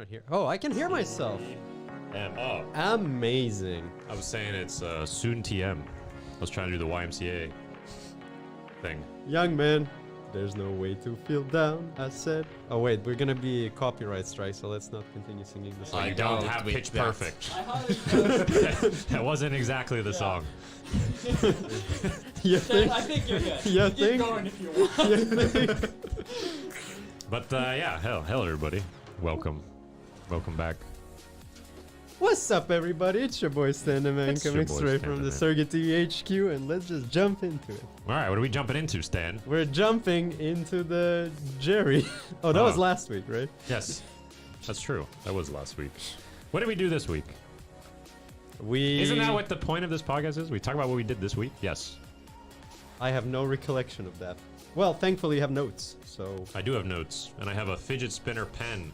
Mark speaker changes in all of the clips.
Speaker 1: not hear. Oh, I can hear myself.
Speaker 2: Oh,
Speaker 1: Amazing.
Speaker 2: I was saying it's soon TM. I was trying to do the YMCA thing.
Speaker 1: Young man, there's no way to feel down, I said. Oh wait, we're gonna be copyright strike, so let's not continue singing the song.
Speaker 2: I don't have Pitch Perfect. That wasn't exactly the song.
Speaker 1: You think?
Speaker 3: I think you're good.
Speaker 1: You
Speaker 3: Keep
Speaker 1: think?
Speaker 3: going if you want.
Speaker 1: You think?
Speaker 2: But yeah, hell everybody. Welcome back.
Speaker 1: What's up, everybody? It's your boy Standman
Speaker 2: It's your
Speaker 1: coming
Speaker 2: boy
Speaker 1: straight from the
Speaker 2: Standman.
Speaker 1: Surrogate TV HQ, and let's just jump into it.
Speaker 2: All right, what are we jumping into, Stan?
Speaker 1: We're jumping into the Jerry. Oh, that was
Speaker 2: Oh.
Speaker 1: last week, right?
Speaker 2: Yes, that's true. That was last week. What did we do this week? Isn't that what the point of this podcast is? We talk about what we did this week? Yes.
Speaker 1: I have no recollection of that. Well, thankfully, I have notes, so...
Speaker 2: I do have notes, and I have a fidget spinner pen.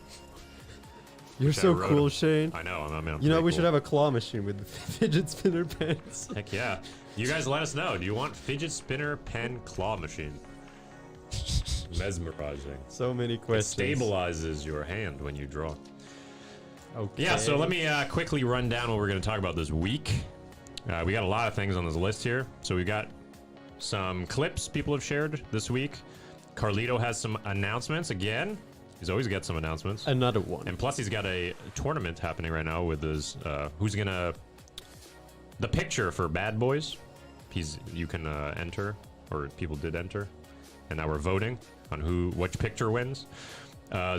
Speaker 1: You're
Speaker 2: which I
Speaker 1: so
Speaker 2: wrote
Speaker 1: cool,
Speaker 2: them.
Speaker 1: Shane.
Speaker 2: I know, I'm
Speaker 1: You know,
Speaker 2: pretty
Speaker 1: we should
Speaker 2: cool.
Speaker 1: have a claw machine with fidget spinner pens.
Speaker 2: Heck yeah. You guys let us know. Do you want fidget spinner pen claw machine? Mesmerizing.
Speaker 1: So many
Speaker 2: It
Speaker 1: questions.
Speaker 2: stabilizes your hand when you draw.
Speaker 1: Okay.
Speaker 2: Yeah, so let me quickly run down what we're going to talk about this week. We got a lot of things on this list here. So we got some clips people have shared this week. Carlito has some announcements again. He's always got some announcements.
Speaker 1: Another one.
Speaker 2: And plus he's got a tournament happening right now with his, who's gonna, the picture for Bad Boys. You can enter, or people did enter. And now we're voting on which picture wins.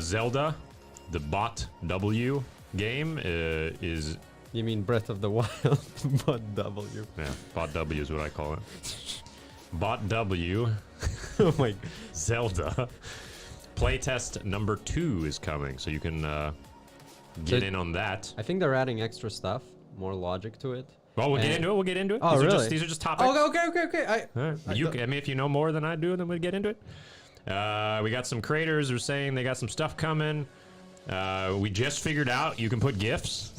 Speaker 2: Zelda, the Bot W game is...
Speaker 1: You mean Breath of the Wild, but W.
Speaker 2: Yeah, Bot W is what I call it. Bot W,
Speaker 1: Oh my...
Speaker 2: Zelda. Playtest number 2 is coming, so you can get
Speaker 1: So-
Speaker 2: in on that.
Speaker 1: I think they're adding extra stuff, more logic to it.
Speaker 2: Well, we'll get
Speaker 1: And-
Speaker 2: into it. We'll get into it.
Speaker 1: Oh,
Speaker 2: these
Speaker 1: really?
Speaker 2: These are just topics.
Speaker 1: Okay.
Speaker 2: All right.
Speaker 1: I
Speaker 2: You,
Speaker 1: thought-
Speaker 2: I mean, if you know more than I do, then we'll get into it. We got some creators who are saying they got some stuff coming. We just figured out you can put GIFs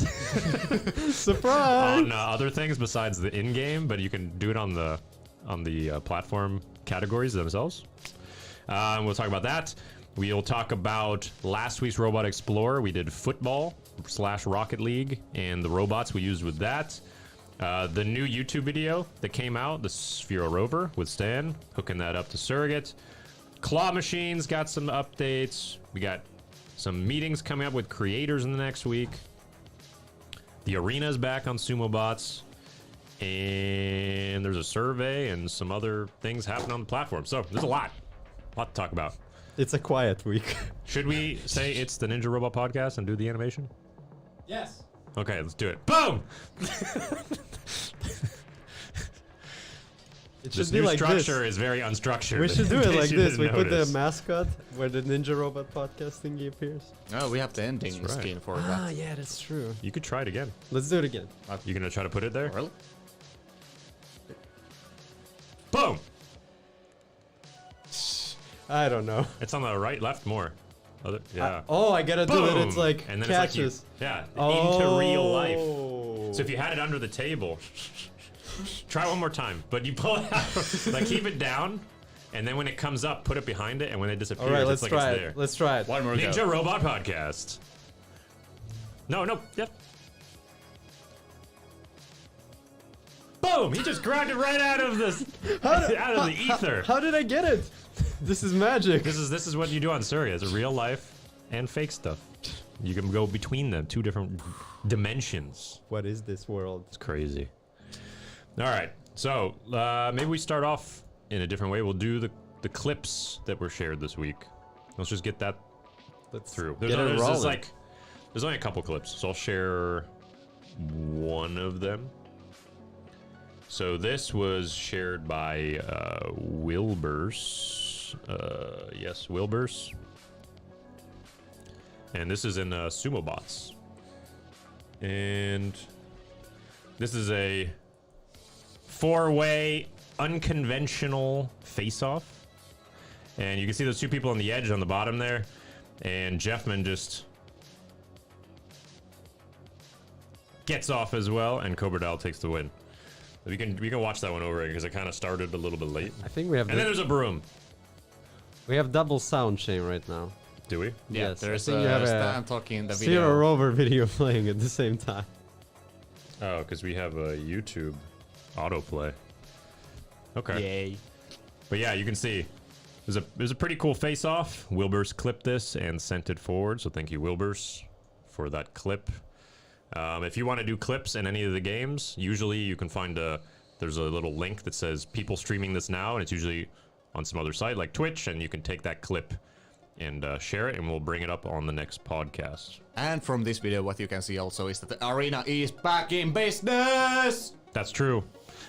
Speaker 1: Surprise!
Speaker 2: on other things besides the in-game, but you can do it on the platform categories themselves. We'll talk about that. We'll talk about last week's Robot Explorer. We did football / Rocket League and the robots we used with that. The new YouTube video that came out, the Sphero Rover with Stan, hooking that up to Surrogate. Claw Machines got some updates. We got some meetings coming up with creators in the next week. The arena's back on Sumo Bots. And there's a survey and some other things happening on the platform. So there's a lot to talk about.
Speaker 1: It's a quiet week.
Speaker 2: Should we say it's the Ninja Robot Podcast and do the animation?
Speaker 3: Yes.
Speaker 2: Okay, let's do it. Boom!
Speaker 1: It
Speaker 2: This
Speaker 1: should be
Speaker 2: new
Speaker 1: like
Speaker 2: structure
Speaker 1: this.
Speaker 2: is very unstructured.
Speaker 1: We should do
Speaker 2: in
Speaker 1: it
Speaker 2: case
Speaker 1: like
Speaker 2: you
Speaker 1: this. We
Speaker 2: didn't
Speaker 1: put the
Speaker 2: notice.
Speaker 1: mascot where the Ninja Robot Podcast thingy appears.
Speaker 4: Oh, we have the ending
Speaker 2: That's right.
Speaker 4: screen for
Speaker 1: Ah,
Speaker 4: that.
Speaker 1: yeah, that's true.
Speaker 2: You could try it again.
Speaker 1: Let's do it again.
Speaker 2: You gonna try to put it there?
Speaker 4: Really?
Speaker 2: Boom!
Speaker 1: I don't know.
Speaker 2: It's on the right, left more. Yeah.
Speaker 1: Oh, I gotta do it. It's
Speaker 2: Boom!
Speaker 1: like
Speaker 2: and then
Speaker 1: catches.
Speaker 2: It's like into real life.
Speaker 1: Oh.
Speaker 2: So if you had it under the table, try one more time. But you pull it out, like keep it down, and then when it comes up, put it behind it, and when it disappears,
Speaker 1: All right,
Speaker 2: it's
Speaker 1: let's
Speaker 2: like
Speaker 1: try
Speaker 2: it's
Speaker 1: it.
Speaker 2: there.
Speaker 1: Let's try it.
Speaker 4: One more
Speaker 2: Ninja
Speaker 4: go.
Speaker 2: Robot Podcast. No, yep. Boom! He just grabbed it right out of the out of the ether.
Speaker 1: How did I get it? This is magic.
Speaker 2: This is what you do on Surrey. It's real life and fake stuff. You can go between them, 2 different dimensions.
Speaker 1: What is this world?
Speaker 2: It's crazy. All right, so maybe we start off in a different way. We'll do the clips that were shared this week. Let's just get that
Speaker 1: Let's
Speaker 2: through.
Speaker 1: get it rolling.
Speaker 2: There's only a couple clips, so I'll share one of them. So this was shared by Wilbur's. Yes, Wilbur's. And this is in Sumo Bots. And this is a 4-way unconventional face-off. And you can see those 2 people on the edge on the bottom there. And Jeffman just gets off as well, and Cobra Doll takes the win. We can watch that one over because it kind of started a little bit late.
Speaker 1: I think we have
Speaker 2: And then there's a broom.
Speaker 1: we have double sound chain right now.
Speaker 2: Do we?
Speaker 3: Yeah,
Speaker 1: Yes, I
Speaker 3: there's
Speaker 1: think you have
Speaker 3: Stan
Speaker 1: a
Speaker 3: talking in the
Speaker 1: Zero
Speaker 3: video.
Speaker 1: Rover video playing at the same time.
Speaker 2: Oh, because we have a YouTube autoplay. Okay.
Speaker 4: Yay.
Speaker 2: But yeah, you can see there's a pretty cool face-off. Wilbur's clipped this and sent it forward, so thank you, Wilbur's, for that clip. If you want to do clips in any of the games, usually you can find there's a little link that says people streaming this now, and it's usually on some other site like Twitch, and you can take that clip and share it, and we'll bring it up on the next podcast.
Speaker 3: And from this video, what you can see also is that the arena is back in business!
Speaker 2: That's true.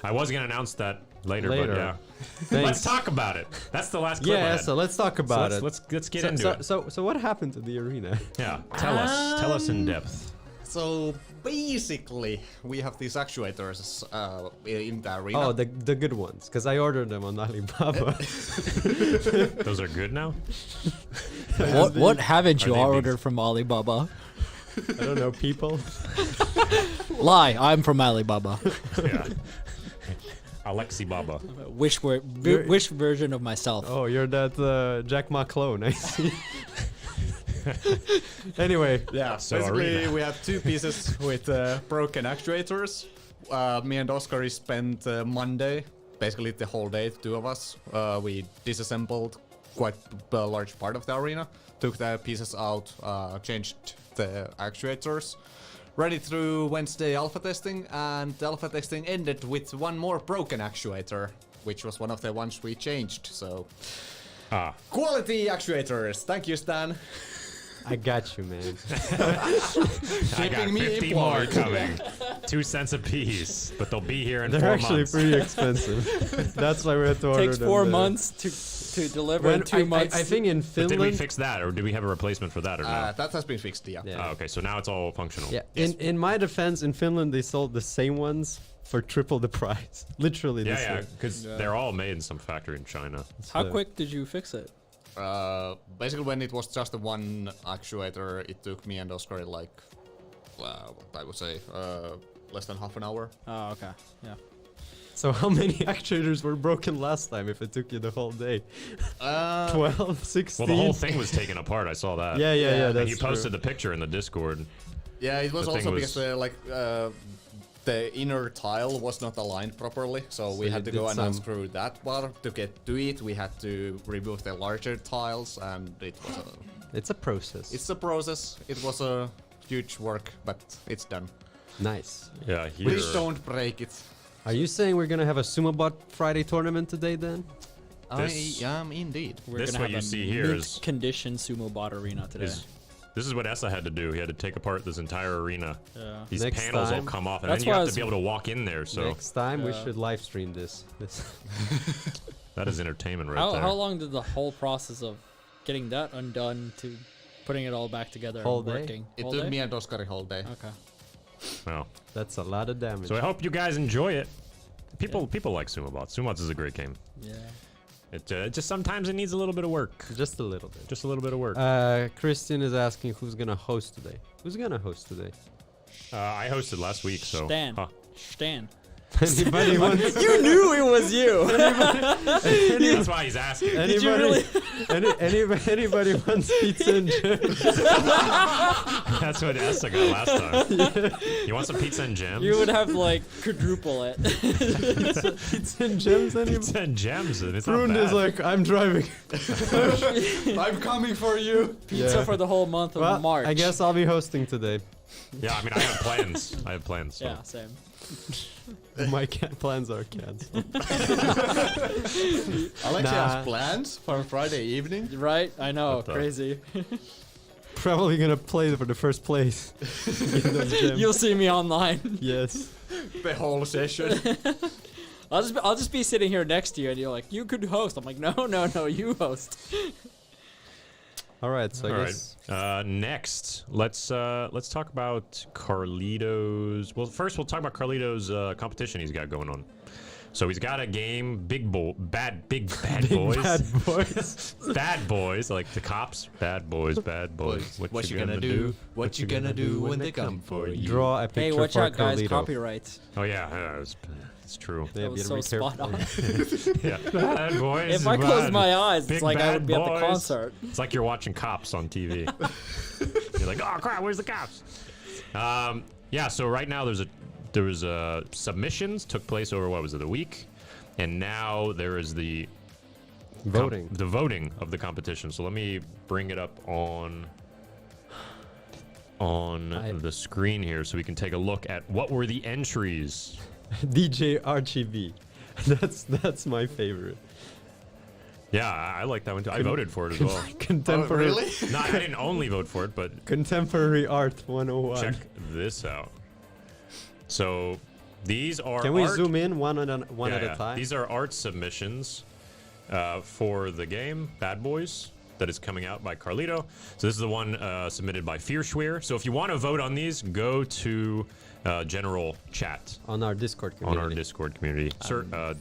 Speaker 2: I was going to announce that later, but yeah.
Speaker 1: Thanks.
Speaker 2: Let's talk about it. That's the last clip I
Speaker 1: Yeah,
Speaker 2: had.
Speaker 1: so let's talk about it.
Speaker 2: Let's get into it.
Speaker 1: So what happened to the arena?
Speaker 2: Yeah, tell us in depth.
Speaker 3: So basically, we have these actuators in the arena.
Speaker 1: Oh, the good ones, because I ordered them on Alibaba.
Speaker 2: Those are good now?
Speaker 4: What haven't you
Speaker 2: they
Speaker 4: ordered from Alibaba?
Speaker 1: I don't know, people.
Speaker 4: Lie, I'm from Alibaba.
Speaker 2: Yeah. Alexi Baba.
Speaker 4: Which version of myself?
Speaker 1: Oh, you're that Jack Ma clone, I see. Anyway,
Speaker 3: Yeah,
Speaker 2: So
Speaker 3: basically
Speaker 2: arena.
Speaker 3: we have two pieces with broken actuators. Me and Oscar spent Monday, basically the whole day, the two of us. We disassembled quite a large part of the arena, took the pieces out, changed the actuators. Ready through Wednesday alpha testing, and the alpha testing ended with one more broken actuator, which was one of the ones we changed. So, quality actuators. Thank you, Stan.
Speaker 1: I got you, man.
Speaker 2: I got
Speaker 3: Keeping me
Speaker 2: 50 more
Speaker 3: employed.
Speaker 2: coming. 2 cents a piece, but they'll be here in
Speaker 1: They're
Speaker 2: 4
Speaker 1: actually
Speaker 2: months.
Speaker 1: pretty expensive. That's why we had to order
Speaker 4: Takes
Speaker 1: them
Speaker 4: 4
Speaker 1: there.
Speaker 4: months to deliver
Speaker 1: When
Speaker 4: in 2 months.
Speaker 1: I think in
Speaker 2: But did we
Speaker 1: Finland.
Speaker 2: fix that, or do we have a replacement for that, or no?
Speaker 3: That has been fixed, yeah.
Speaker 1: Yeah.
Speaker 2: Oh, okay, so now it's all functional.
Speaker 1: Yeah. In my defense, in Finland they sold the same ones for triple the price. Literally the
Speaker 2: Yeah,
Speaker 1: same.
Speaker 2: because they're all made in some factory in China.
Speaker 4: How
Speaker 1: So-
Speaker 4: quick did you fix it?
Speaker 3: Basically, when it was just the one actuator, it took me and Oscar like, what I would say, less than half an hour.
Speaker 4: Oh, okay. Yeah.
Speaker 1: So how many actuators were broken last time if it took you the whole day? 12, 16?
Speaker 2: Well, the whole thing was taken apart. I saw that.
Speaker 1: Yeah,
Speaker 2: And
Speaker 1: that's
Speaker 2: he posted the picture in the Discord.
Speaker 3: Yeah, it was
Speaker 2: The thing
Speaker 3: also
Speaker 2: was-
Speaker 3: because the inner tile was not aligned properly, so we
Speaker 1: you
Speaker 3: had to
Speaker 1: did
Speaker 3: go and
Speaker 1: some-
Speaker 3: unscrew that part to get to it. We had to remove the larger tiles, and it was
Speaker 1: It's a process.
Speaker 3: it's a process. It was a huge work, but it's done.
Speaker 1: Nice.
Speaker 2: Yeah, here.
Speaker 3: Please don't break it.
Speaker 1: Are you saying we're gonna have a Sumo Bot Friday tournament today then?
Speaker 2: This-
Speaker 3: I am indeed.
Speaker 4: We're
Speaker 2: This
Speaker 4: gonna
Speaker 2: what
Speaker 4: have
Speaker 2: you
Speaker 4: a
Speaker 2: see here is-
Speaker 4: condition Sumo Bot Arena today.
Speaker 2: This is what Essa had to do. He had to take apart this entire arena.
Speaker 4: Yeah.
Speaker 2: These
Speaker 1: Next
Speaker 2: panels
Speaker 1: time-
Speaker 2: will come off, and
Speaker 4: That's
Speaker 2: then you
Speaker 4: why
Speaker 2: have
Speaker 4: I
Speaker 2: to be
Speaker 4: was-
Speaker 2: able to walk in there. So
Speaker 1: Next time we
Speaker 4: Yeah.
Speaker 1: should live stream this.
Speaker 2: that is entertainment right
Speaker 4: How
Speaker 2: there.
Speaker 4: how long did the whole process of getting that undone to putting it all back together
Speaker 1: Whole
Speaker 4: and
Speaker 1: day?
Speaker 4: working?
Speaker 3: It
Speaker 4: Whole
Speaker 3: took
Speaker 4: day?
Speaker 3: me and Oscar a whole day.
Speaker 4: Okay.
Speaker 2: Wow.
Speaker 1: That's a lot of damage.
Speaker 2: So I hope you guys enjoy it. People like Sumo Bots. Sumo Bots is a great game.
Speaker 4: Yeah.
Speaker 2: It just sometimes it needs a little bit of work.
Speaker 1: Just a little bit.
Speaker 2: Just a little bit of work.
Speaker 1: Christian is asking who's gonna host today. Who's gonna host today?
Speaker 2: I hosted last week, so
Speaker 4: Stan.
Speaker 2: Huh.
Speaker 4: Stan.
Speaker 1: Anybody wants?
Speaker 4: You knew it was you.
Speaker 2: That's why he's asking.
Speaker 4: Did you
Speaker 1: Anybody?
Speaker 4: really?
Speaker 1: Anybody wants pizza and chips?
Speaker 2: That's what Essa got last time. You want some pizza and gems?
Speaker 4: You would have like quadruple it.
Speaker 1: Pizza and gems? Anybody?
Speaker 2: pizza and gems. and It's not
Speaker 1: Prune
Speaker 2: bad.
Speaker 1: is like, I'm driving.
Speaker 3: I'm coming for you.
Speaker 4: Pizza for the whole month of
Speaker 1: Well,
Speaker 4: March.
Speaker 1: I guess I'll be hosting today.
Speaker 2: Yeah, I mean, I have plans. I have plans. So.
Speaker 4: Yeah, same.
Speaker 1: My plans are canceled.
Speaker 3: Alex
Speaker 1: Nah.
Speaker 3: has plans for Friday evening.
Speaker 4: Right? I know.
Speaker 2: What the-
Speaker 4: Crazy.
Speaker 1: Probably gonna play for the first place. In those gems.
Speaker 4: You'll see me online.
Speaker 1: Yes.
Speaker 3: The whole session.
Speaker 4: I'll just be sitting here next to you, and you're like, you could host. I'm like, no, you host.
Speaker 1: All right. So I
Speaker 2: All
Speaker 1: guess.
Speaker 2: right. Next, let's talk about Carlito's. Well, first we'll talk about Carlito's competition he's got going on. So he's got a game, big boys,
Speaker 1: Big
Speaker 2: boys,
Speaker 1: bad boys.
Speaker 2: bad boys, like the cops, bad boys.
Speaker 3: What you gonna do? What you gonna do when they come for you?
Speaker 1: Draw a picture
Speaker 4: Hey, watch
Speaker 1: for
Speaker 4: out, guys.
Speaker 1: Carlito.
Speaker 4: Copyrights.
Speaker 2: Oh yeah, It's true.
Speaker 1: Yeah,
Speaker 4: That was
Speaker 1: be
Speaker 4: so spot
Speaker 1: careful.
Speaker 2: Yeah.
Speaker 4: on.
Speaker 2: Bad boys.
Speaker 4: If I close my eyes,
Speaker 2: Big
Speaker 4: it's like I would
Speaker 2: bad
Speaker 4: be at the
Speaker 2: boys.
Speaker 4: concert.
Speaker 2: It's like you're watching Cops on TV. You're like, oh crap, where's the cops? Yeah. So right now there was submissions took place over what was it, a week, and now there is the
Speaker 1: Voting.
Speaker 2: the voting of the competition. So let me bring it up on the screen here so we can take a look at what were the entries.
Speaker 1: DJ RGB. That's my favorite.
Speaker 2: Yeah, I like that one too. I voted for it as well.
Speaker 1: Contemporary.
Speaker 3: really?
Speaker 2: No, I didn't only vote for it, but
Speaker 1: Contemporary art 101.
Speaker 2: check this out. So these are
Speaker 1: Can we
Speaker 2: art-
Speaker 1: zoom in one at
Speaker 2: Yeah.
Speaker 1: a time?
Speaker 2: These are art submissions for the game Bad Boys that is coming out by Carlito. So this is the one submitted by Fearschweer. So if you want to vote on these, go to general chat
Speaker 1: on our Discord community.
Speaker 2: on our Discord community.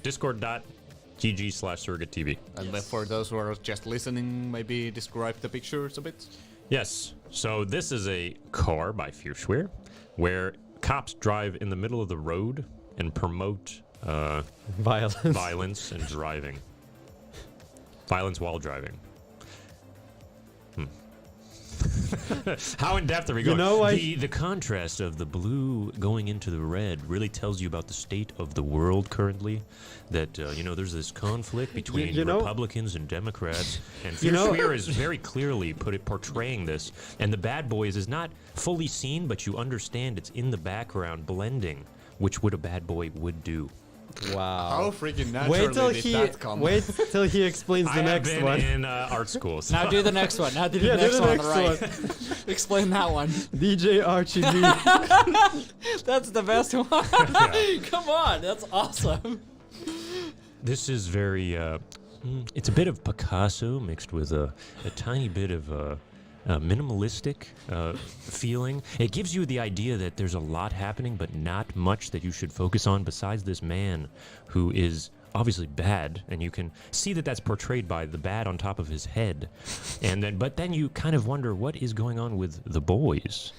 Speaker 2: Discord.gg/surrogatetv.
Speaker 3: And then for those who are just listening, maybe describe the pictures a bit.
Speaker 2: Yes. So this is a car by Fearschweer where cops drive in the middle of the road and promote
Speaker 1: Violence.
Speaker 2: violence and driving. Violence while driving. How in depth are we going?
Speaker 1: know what?
Speaker 2: The contrast of the blue going into the red really tells you about the state of the world currently. That there's this conflict between
Speaker 1: you know-
Speaker 2: Republicans and Democrats, and
Speaker 1: You know-
Speaker 2: Fearschweer is very clearly portraying this. And the Bad Boys is not fully seen, but you understand it's in the background, blending, which what a bad boy would do.
Speaker 1: Wow.
Speaker 3: How freaking naturally did that come?
Speaker 1: Wait till he explains
Speaker 2: I
Speaker 1: the
Speaker 2: have
Speaker 1: next
Speaker 2: been
Speaker 1: one.
Speaker 2: in art school. So.
Speaker 4: Now do the next one. Now do the
Speaker 1: Yeah,
Speaker 4: next
Speaker 1: do
Speaker 4: one
Speaker 1: the
Speaker 4: on the
Speaker 1: next
Speaker 4: right.
Speaker 1: one.
Speaker 4: Explain that one.
Speaker 1: DJ RGB.
Speaker 4: That's the best one. Come on, that's awesome.
Speaker 2: This is very, it's a bit of Picasso mixed with a tiny bit of minimalistic feeling. It gives you the idea that there's a lot happening, but not much that you should focus on besides this man who is obviously bad, and you can see that that's portrayed by the bad on top of his head. But then you kind of wonder what is going on with the boys.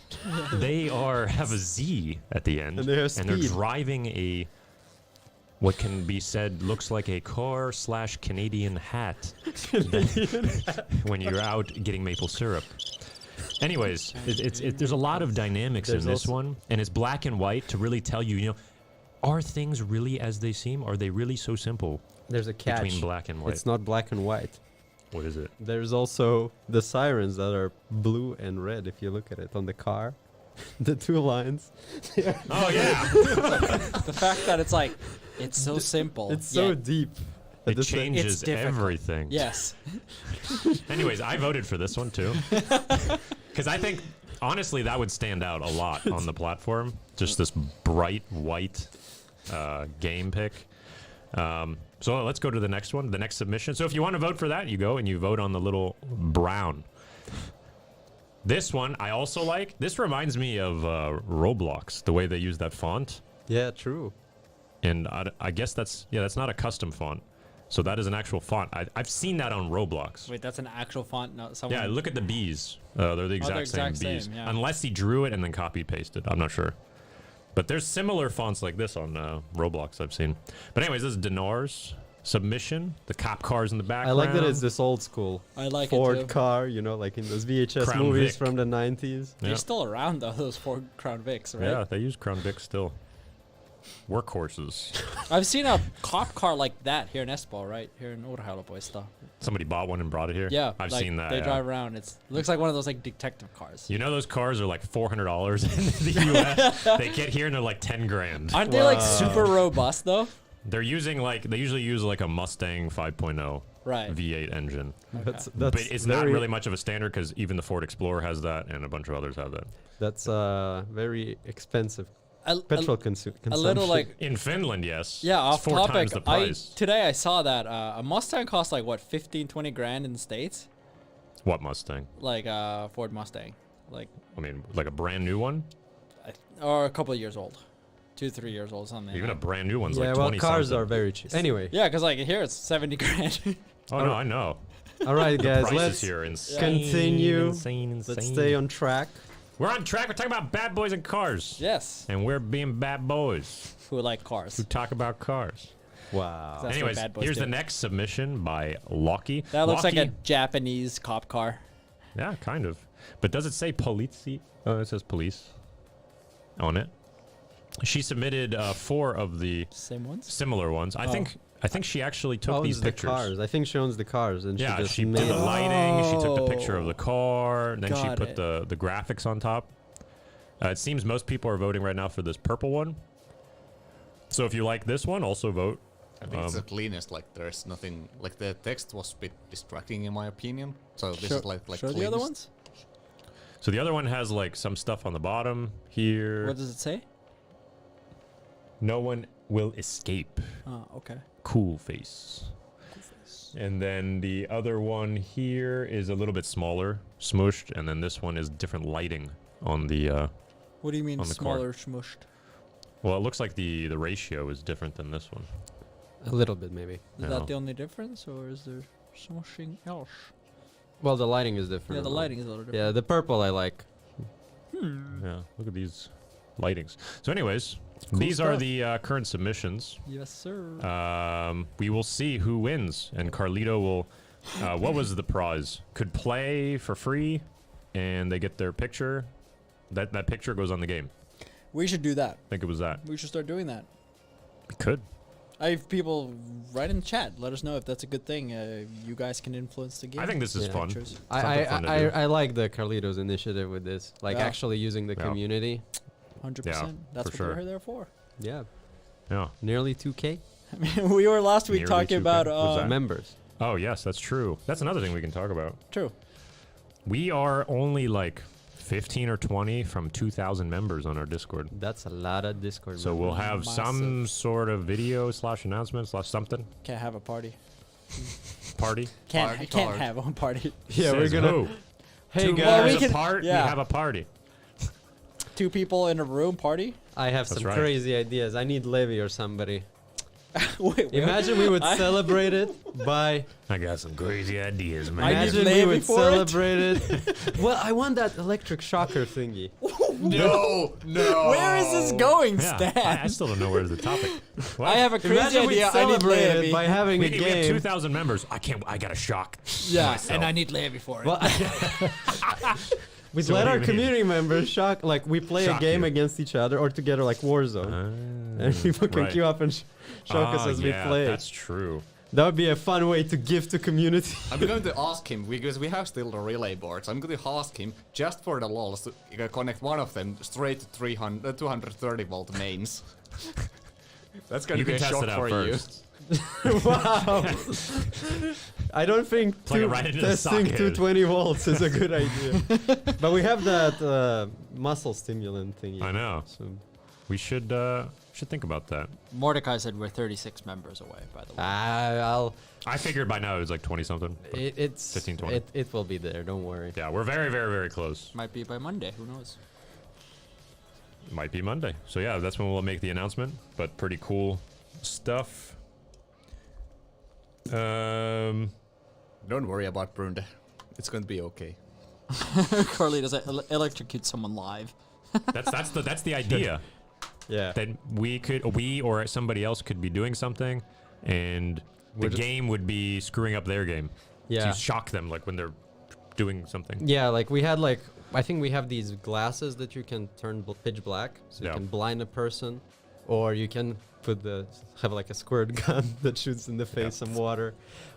Speaker 2: They have a Z at the end,
Speaker 1: And they have
Speaker 2: they're
Speaker 1: speed.
Speaker 2: driving what can be said looks like a car/Canadian hat when you're out getting maple syrup. Anyways, there's a lot of dynamics
Speaker 1: There's
Speaker 2: in this
Speaker 1: also-
Speaker 2: one, and it's black and white to really tell you, are things really as they seem? Are they really so simple
Speaker 1: There's a catch.
Speaker 2: between black and white?
Speaker 1: It's not black and white.
Speaker 2: What is it?
Speaker 1: There's also the sirens that are blue and red if you look at it on the car. The two lines.
Speaker 2: Oh yeah,
Speaker 4: The fact that it's so simple.
Speaker 1: It's so
Speaker 4: yet-
Speaker 1: deep.
Speaker 2: it
Speaker 1: the same-
Speaker 2: changes
Speaker 4: difficult.
Speaker 2: everything.
Speaker 4: Yes.
Speaker 2: Anyways, I voted for this one too, because I think honestly that would stand out a lot on the platform. Just this bright white game pick. So let's go to the next one, the next submission. So if you want to vote for that, you go and you vote on the little brown. This one I also like. This reminds me of Roblox, the way they use that font.
Speaker 1: Yeah, true.
Speaker 2: And I guess that's not a custom font. So that is an actual font. I've seen that on Roblox.
Speaker 4: Wait, that's an actual font? No, someone.
Speaker 2: Yeah, look at the bees. They're the exact, same bees.
Speaker 4: yeah.
Speaker 2: Unless he drew it and then copy pasted. I'm not sure. But there's similar fonts like this on Roblox I've seen. But anyways, this is Dinar's submission. The cop cars in the
Speaker 1: I
Speaker 2: background.
Speaker 1: like that it's this old school
Speaker 4: I like it
Speaker 1: Ford
Speaker 4: too.
Speaker 1: car, like in those VHS
Speaker 2: Crown
Speaker 1: movies
Speaker 2: Vic.
Speaker 1: from the 90s.
Speaker 2: Yeah.
Speaker 4: They're still around though, those Ford Crown Vics, right?
Speaker 2: Yeah, they use Crown Vic still. Workhorses.
Speaker 4: I've seen a cop car like that here in Espoo, right? Here in Urheilupoista.
Speaker 2: Somebody bought one and brought it here.
Speaker 4: Yeah,
Speaker 2: I've
Speaker 4: like,
Speaker 2: seen that.
Speaker 4: They
Speaker 2: yeah.
Speaker 4: drive around. It looks like one of those like detective cars.
Speaker 2: You know those cars are like $400 in the US. They get here and they're like 10 grand.
Speaker 4: Aren't they like super robust though?
Speaker 2: They're using they usually use like a Mustang 5.0
Speaker 4: Right.
Speaker 2: V8 engine.
Speaker 1: That's
Speaker 2: But it's not
Speaker 1: very-
Speaker 2: really much of a standard because even the Ford Explorer has that and a bunch of others have that.
Speaker 1: That's very expensive
Speaker 4: A,
Speaker 1: petrol
Speaker 4: a,
Speaker 1: consumption.
Speaker 4: a little like
Speaker 2: In Finland, yes.
Speaker 4: yeah,
Speaker 2: It's
Speaker 4: off
Speaker 2: 4
Speaker 4: topic.
Speaker 2: times the price.
Speaker 4: Today I saw that a Mustang costs like what 15-20 grand in the States,
Speaker 2: What Mustang?
Speaker 4: like Ford Mustang, like
Speaker 2: I mean, like a brand new one?
Speaker 4: or a couple of years old, 2-3 years old, something.
Speaker 2: Even a
Speaker 4: like
Speaker 2: brand new one's
Speaker 1: Yeah,
Speaker 2: like
Speaker 1: well,
Speaker 2: 20
Speaker 1: cars
Speaker 2: something.
Speaker 1: are very cheap. Anyway,
Speaker 4: yeah, because like here it's 70 grand.
Speaker 2: Oh, no, I know.
Speaker 1: all right, guys,
Speaker 2: Prices
Speaker 1: let's
Speaker 2: here are insane.
Speaker 1: continue.
Speaker 2: Insane.
Speaker 1: Let's stay on track.
Speaker 2: We're on track. We're talking about bad boys and cars.
Speaker 4: Yes.
Speaker 2: And we're being bad boys
Speaker 4: Who like cars?
Speaker 2: who talk about cars.
Speaker 1: Wow.
Speaker 4: That's what
Speaker 2: Anyways,
Speaker 4: bad boys
Speaker 2: here's
Speaker 4: do.
Speaker 2: the next submission by Loki.
Speaker 4: That looks like a
Speaker 2: Loki-
Speaker 4: Japanese cop car.
Speaker 2: Yeah, kind of. But does it say polizi? Oh, it says police on it. She submitted 4 of the
Speaker 4: Same ones.
Speaker 2: similar ones. I think she actually took
Speaker 1: Owns
Speaker 2: these
Speaker 1: the
Speaker 2: pictures.
Speaker 1: cars. I think she owns the cars, and
Speaker 2: Yeah,
Speaker 1: she just
Speaker 2: she
Speaker 1: made
Speaker 2: did the
Speaker 1: it.
Speaker 2: lighting. She took the picture of the car, and then she
Speaker 4: Got
Speaker 2: put
Speaker 4: it.
Speaker 2: the graphics on top. It seems most people are voting right now for this purple one. So if you like this one, also vote.
Speaker 3: I think it's the cleanest. Like there's nothing. Like the text was a bit distracting in my opinion. So this is like
Speaker 4: show the other ones.
Speaker 2: So the other one has like some stuff on the bottom here.
Speaker 4: What does it say?
Speaker 2: No one will escape.
Speaker 4: Oh, okay.
Speaker 2: Cool face. And then the other one here is a little bit smaller, smooshed, and then this one is different lighting on the.
Speaker 4: What do you mean
Speaker 2: On the car.
Speaker 4: smaller, smushed?
Speaker 2: Well, it looks like the ratio is different than this one.
Speaker 1: A little bit, maybe.
Speaker 4: Is
Speaker 2: Yeah.
Speaker 4: that the only difference, or is there something else?
Speaker 1: Well, the lighting is different.
Speaker 4: Yeah, the
Speaker 1: as well.
Speaker 4: lighting is a little different.
Speaker 1: Yeah, the purple I like.
Speaker 2: Yeah, look at these lightings. So, anyways,
Speaker 4: Cool
Speaker 2: these are
Speaker 4: stuff.
Speaker 2: the current submissions.
Speaker 4: Yes, sir.
Speaker 2: We will see who wins, and Carlito will. What was the prize? Could play for free, and they get their picture. That picture goes on the game.
Speaker 4: We should do that.
Speaker 2: I think it was that.
Speaker 4: We should start doing that.
Speaker 2: We could.
Speaker 4: I have people write in the chat. Let us know if that's a good thing. You guys can influence the game.
Speaker 2: I think this is
Speaker 1: Yeah.
Speaker 2: fun.
Speaker 4: Pictures.
Speaker 2: Something fun to do.
Speaker 1: I like the Carlitos initiative with this, like
Speaker 4: Yeah.
Speaker 1: actually using the
Speaker 2: Yeah.
Speaker 1: community.
Speaker 4: 100%. That's
Speaker 2: for
Speaker 4: what
Speaker 2: sure.
Speaker 4: we're there for.
Speaker 1: Yeah,
Speaker 2: Yeah.
Speaker 1: nearly 2K
Speaker 4: I mean, we were last week
Speaker 2: Nearly
Speaker 4: talking
Speaker 2: 2K.
Speaker 4: about
Speaker 2: What's that?
Speaker 1: members.
Speaker 2: Oh yes, that's true. That's another thing we can talk about.
Speaker 4: True.
Speaker 2: We are only like 15 or 20 from 2,000 members on our Discord.
Speaker 1: That's a lot of Discord.
Speaker 2: So we'll
Speaker 1: members.
Speaker 2: have some sort of video / announcement / something
Speaker 4: Can't have a party.
Speaker 2: party.
Speaker 4: Can't
Speaker 3: Party
Speaker 4: can't
Speaker 3: card.
Speaker 4: have one party.
Speaker 1: Yeah, we're
Speaker 2: Says
Speaker 1: gonna.
Speaker 2: who?
Speaker 1: Hey
Speaker 2: Two
Speaker 1: guys,
Speaker 4: Well, we
Speaker 2: members
Speaker 4: can-
Speaker 2: apart.
Speaker 4: yeah.
Speaker 2: We have a party.
Speaker 4: 2 people in a room party.
Speaker 1: I have
Speaker 2: That's
Speaker 1: some
Speaker 2: right.
Speaker 1: crazy ideas. I need Levi or somebody.
Speaker 4: Wait,
Speaker 1: Imagine we would celebrate it by.
Speaker 2: I got some crazy ideas, man.
Speaker 4: I need
Speaker 1: Imagine we
Speaker 4: Levi
Speaker 1: would
Speaker 4: for it.
Speaker 1: celebrate it. Well, I want that electric shocker thingy.
Speaker 3: No, no.
Speaker 4: Where is this going,
Speaker 2: yeah,
Speaker 4: Stan?
Speaker 2: I still don't know where's the topic. What?
Speaker 4: I have a crazy
Speaker 1: Imagine we
Speaker 4: idea. I need
Speaker 1: celebrate it
Speaker 4: Levi.
Speaker 1: by having
Speaker 2: we,
Speaker 1: a
Speaker 2: we have
Speaker 1: game.
Speaker 2: 2,000 members. I got a shock.
Speaker 4: Yeah,
Speaker 2: myself.
Speaker 4: and I need Levi for it.
Speaker 1: Well, we
Speaker 2: So
Speaker 1: let
Speaker 2: what do
Speaker 1: our
Speaker 2: you mean?
Speaker 1: community members shock, like we play
Speaker 2: Shock
Speaker 1: a game
Speaker 2: you.
Speaker 1: against each other or together, like Warzone, and people can
Speaker 2: right.
Speaker 1: queue up and shock us as we
Speaker 2: yeah,
Speaker 1: play.
Speaker 2: That's true.
Speaker 1: That would be a fun way to give to community.
Speaker 3: I'm going to ask him because we have still the relay boards. I'm going to ask him just for the lols to connect one of them straight to 230 volt mains. That's going
Speaker 2: You
Speaker 3: to be
Speaker 2: can
Speaker 3: a
Speaker 2: test
Speaker 3: shock
Speaker 2: it out
Speaker 3: for
Speaker 2: first.
Speaker 1: Wow. I don't think
Speaker 2: Plug it right into the
Speaker 1: testing
Speaker 2: socket.
Speaker 1: 220 volts is a good idea. But we have that muscle stimulant thingy.
Speaker 2: I know.
Speaker 1: So
Speaker 2: We should think about that.
Speaker 4: Mordecai said we're 36 members away, by the way.
Speaker 1: I'll.
Speaker 2: I figured by now it was like 20 something.
Speaker 1: It's
Speaker 2: 15, 20.
Speaker 1: It will be there. Don't worry.
Speaker 2: Yeah, we're very, very, very close.
Speaker 4: Might be by Monday. Who knows?
Speaker 2: Might be Monday. So yeah, that's when we'll make the announcement. But pretty cool stuff.
Speaker 3: Don't worry about Brunde. It's going to be okay.
Speaker 4: Carly does electrocute someone live.
Speaker 2: That's the idea.
Speaker 1: Yeah.
Speaker 2: That we or somebody else could be doing something, and the game would be screwing up their game.
Speaker 1: Yeah.
Speaker 2: To shock them, like when they're doing something.
Speaker 1: Yeah, like we had like I think we have these glasses that you can turn pitch black, so you
Speaker 2: Yeah.
Speaker 1: can blind a person, or you can have like a squirt gun that shoots in the face some water,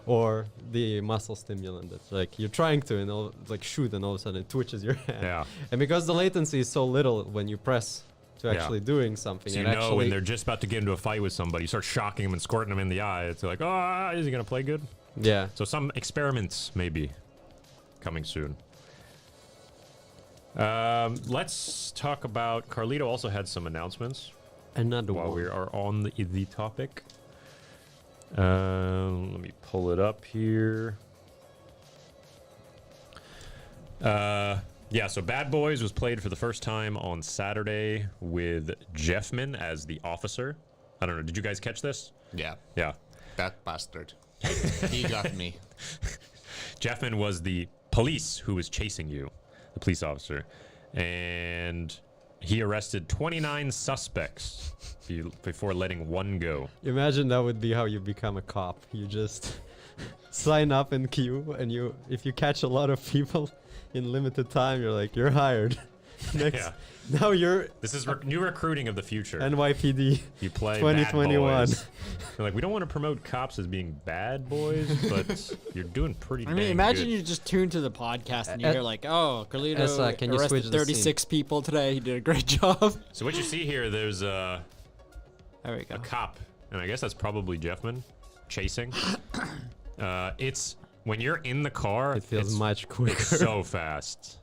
Speaker 1: or the muscle stimulant that's like you're trying to and like shoot and all of a sudden it twitches your hand.
Speaker 2: Yeah.
Speaker 1: And because the latency is so little when you press to
Speaker 2: Yeah.
Speaker 1: actually doing something,
Speaker 2: So you
Speaker 1: and
Speaker 2: know
Speaker 1: actually
Speaker 2: when they're just about to get into a fight with somebody, you start shocking them and squirting them in the eye. It's like, oh, is he gonna play good?
Speaker 1: yeah.
Speaker 2: So some experiments maybe coming soon. Let's talk about. Carlito also had some announcements
Speaker 1: Another
Speaker 2: while
Speaker 1: one.
Speaker 2: we are on the topic. Let me pull it up here. Yeah, so Bad Boys was played for the first time on Saturday with Jeffman as the officer. I don't know. Did you guys catch this?
Speaker 3: Yeah,
Speaker 2: Yeah.
Speaker 3: that bastard. He got me.
Speaker 2: Jeffman was the police who was chasing you, the police officer. and he arrested 29 suspects before letting one go.
Speaker 1: Imagine that would be how you become a cop. You just sign up in queue, and if you catch a lot of people in limited time, you're hired. Next,
Speaker 2: Yeah.
Speaker 1: now you're
Speaker 2: This is new recruiting of the future.
Speaker 1: NYPD
Speaker 2: You play
Speaker 1: 2021.
Speaker 2: bad boys. They're like, we don't want to promote cops as being bad boys, but you're doing pretty
Speaker 4: I mean,
Speaker 2: dang
Speaker 4: imagine
Speaker 2: good.
Speaker 4: you just tune to the podcast and you hear like, "Oh, Carlito
Speaker 1: can you switch
Speaker 4: arrested
Speaker 1: the
Speaker 4: 36 people today. He did a great job."
Speaker 2: So what you see here, there's
Speaker 4: There we go.
Speaker 2: a cop, and I guess that's probably Jeffman, chasing. It's when you're in the car,
Speaker 1: It feels
Speaker 2: it's
Speaker 1: much quicker.
Speaker 2: so fast.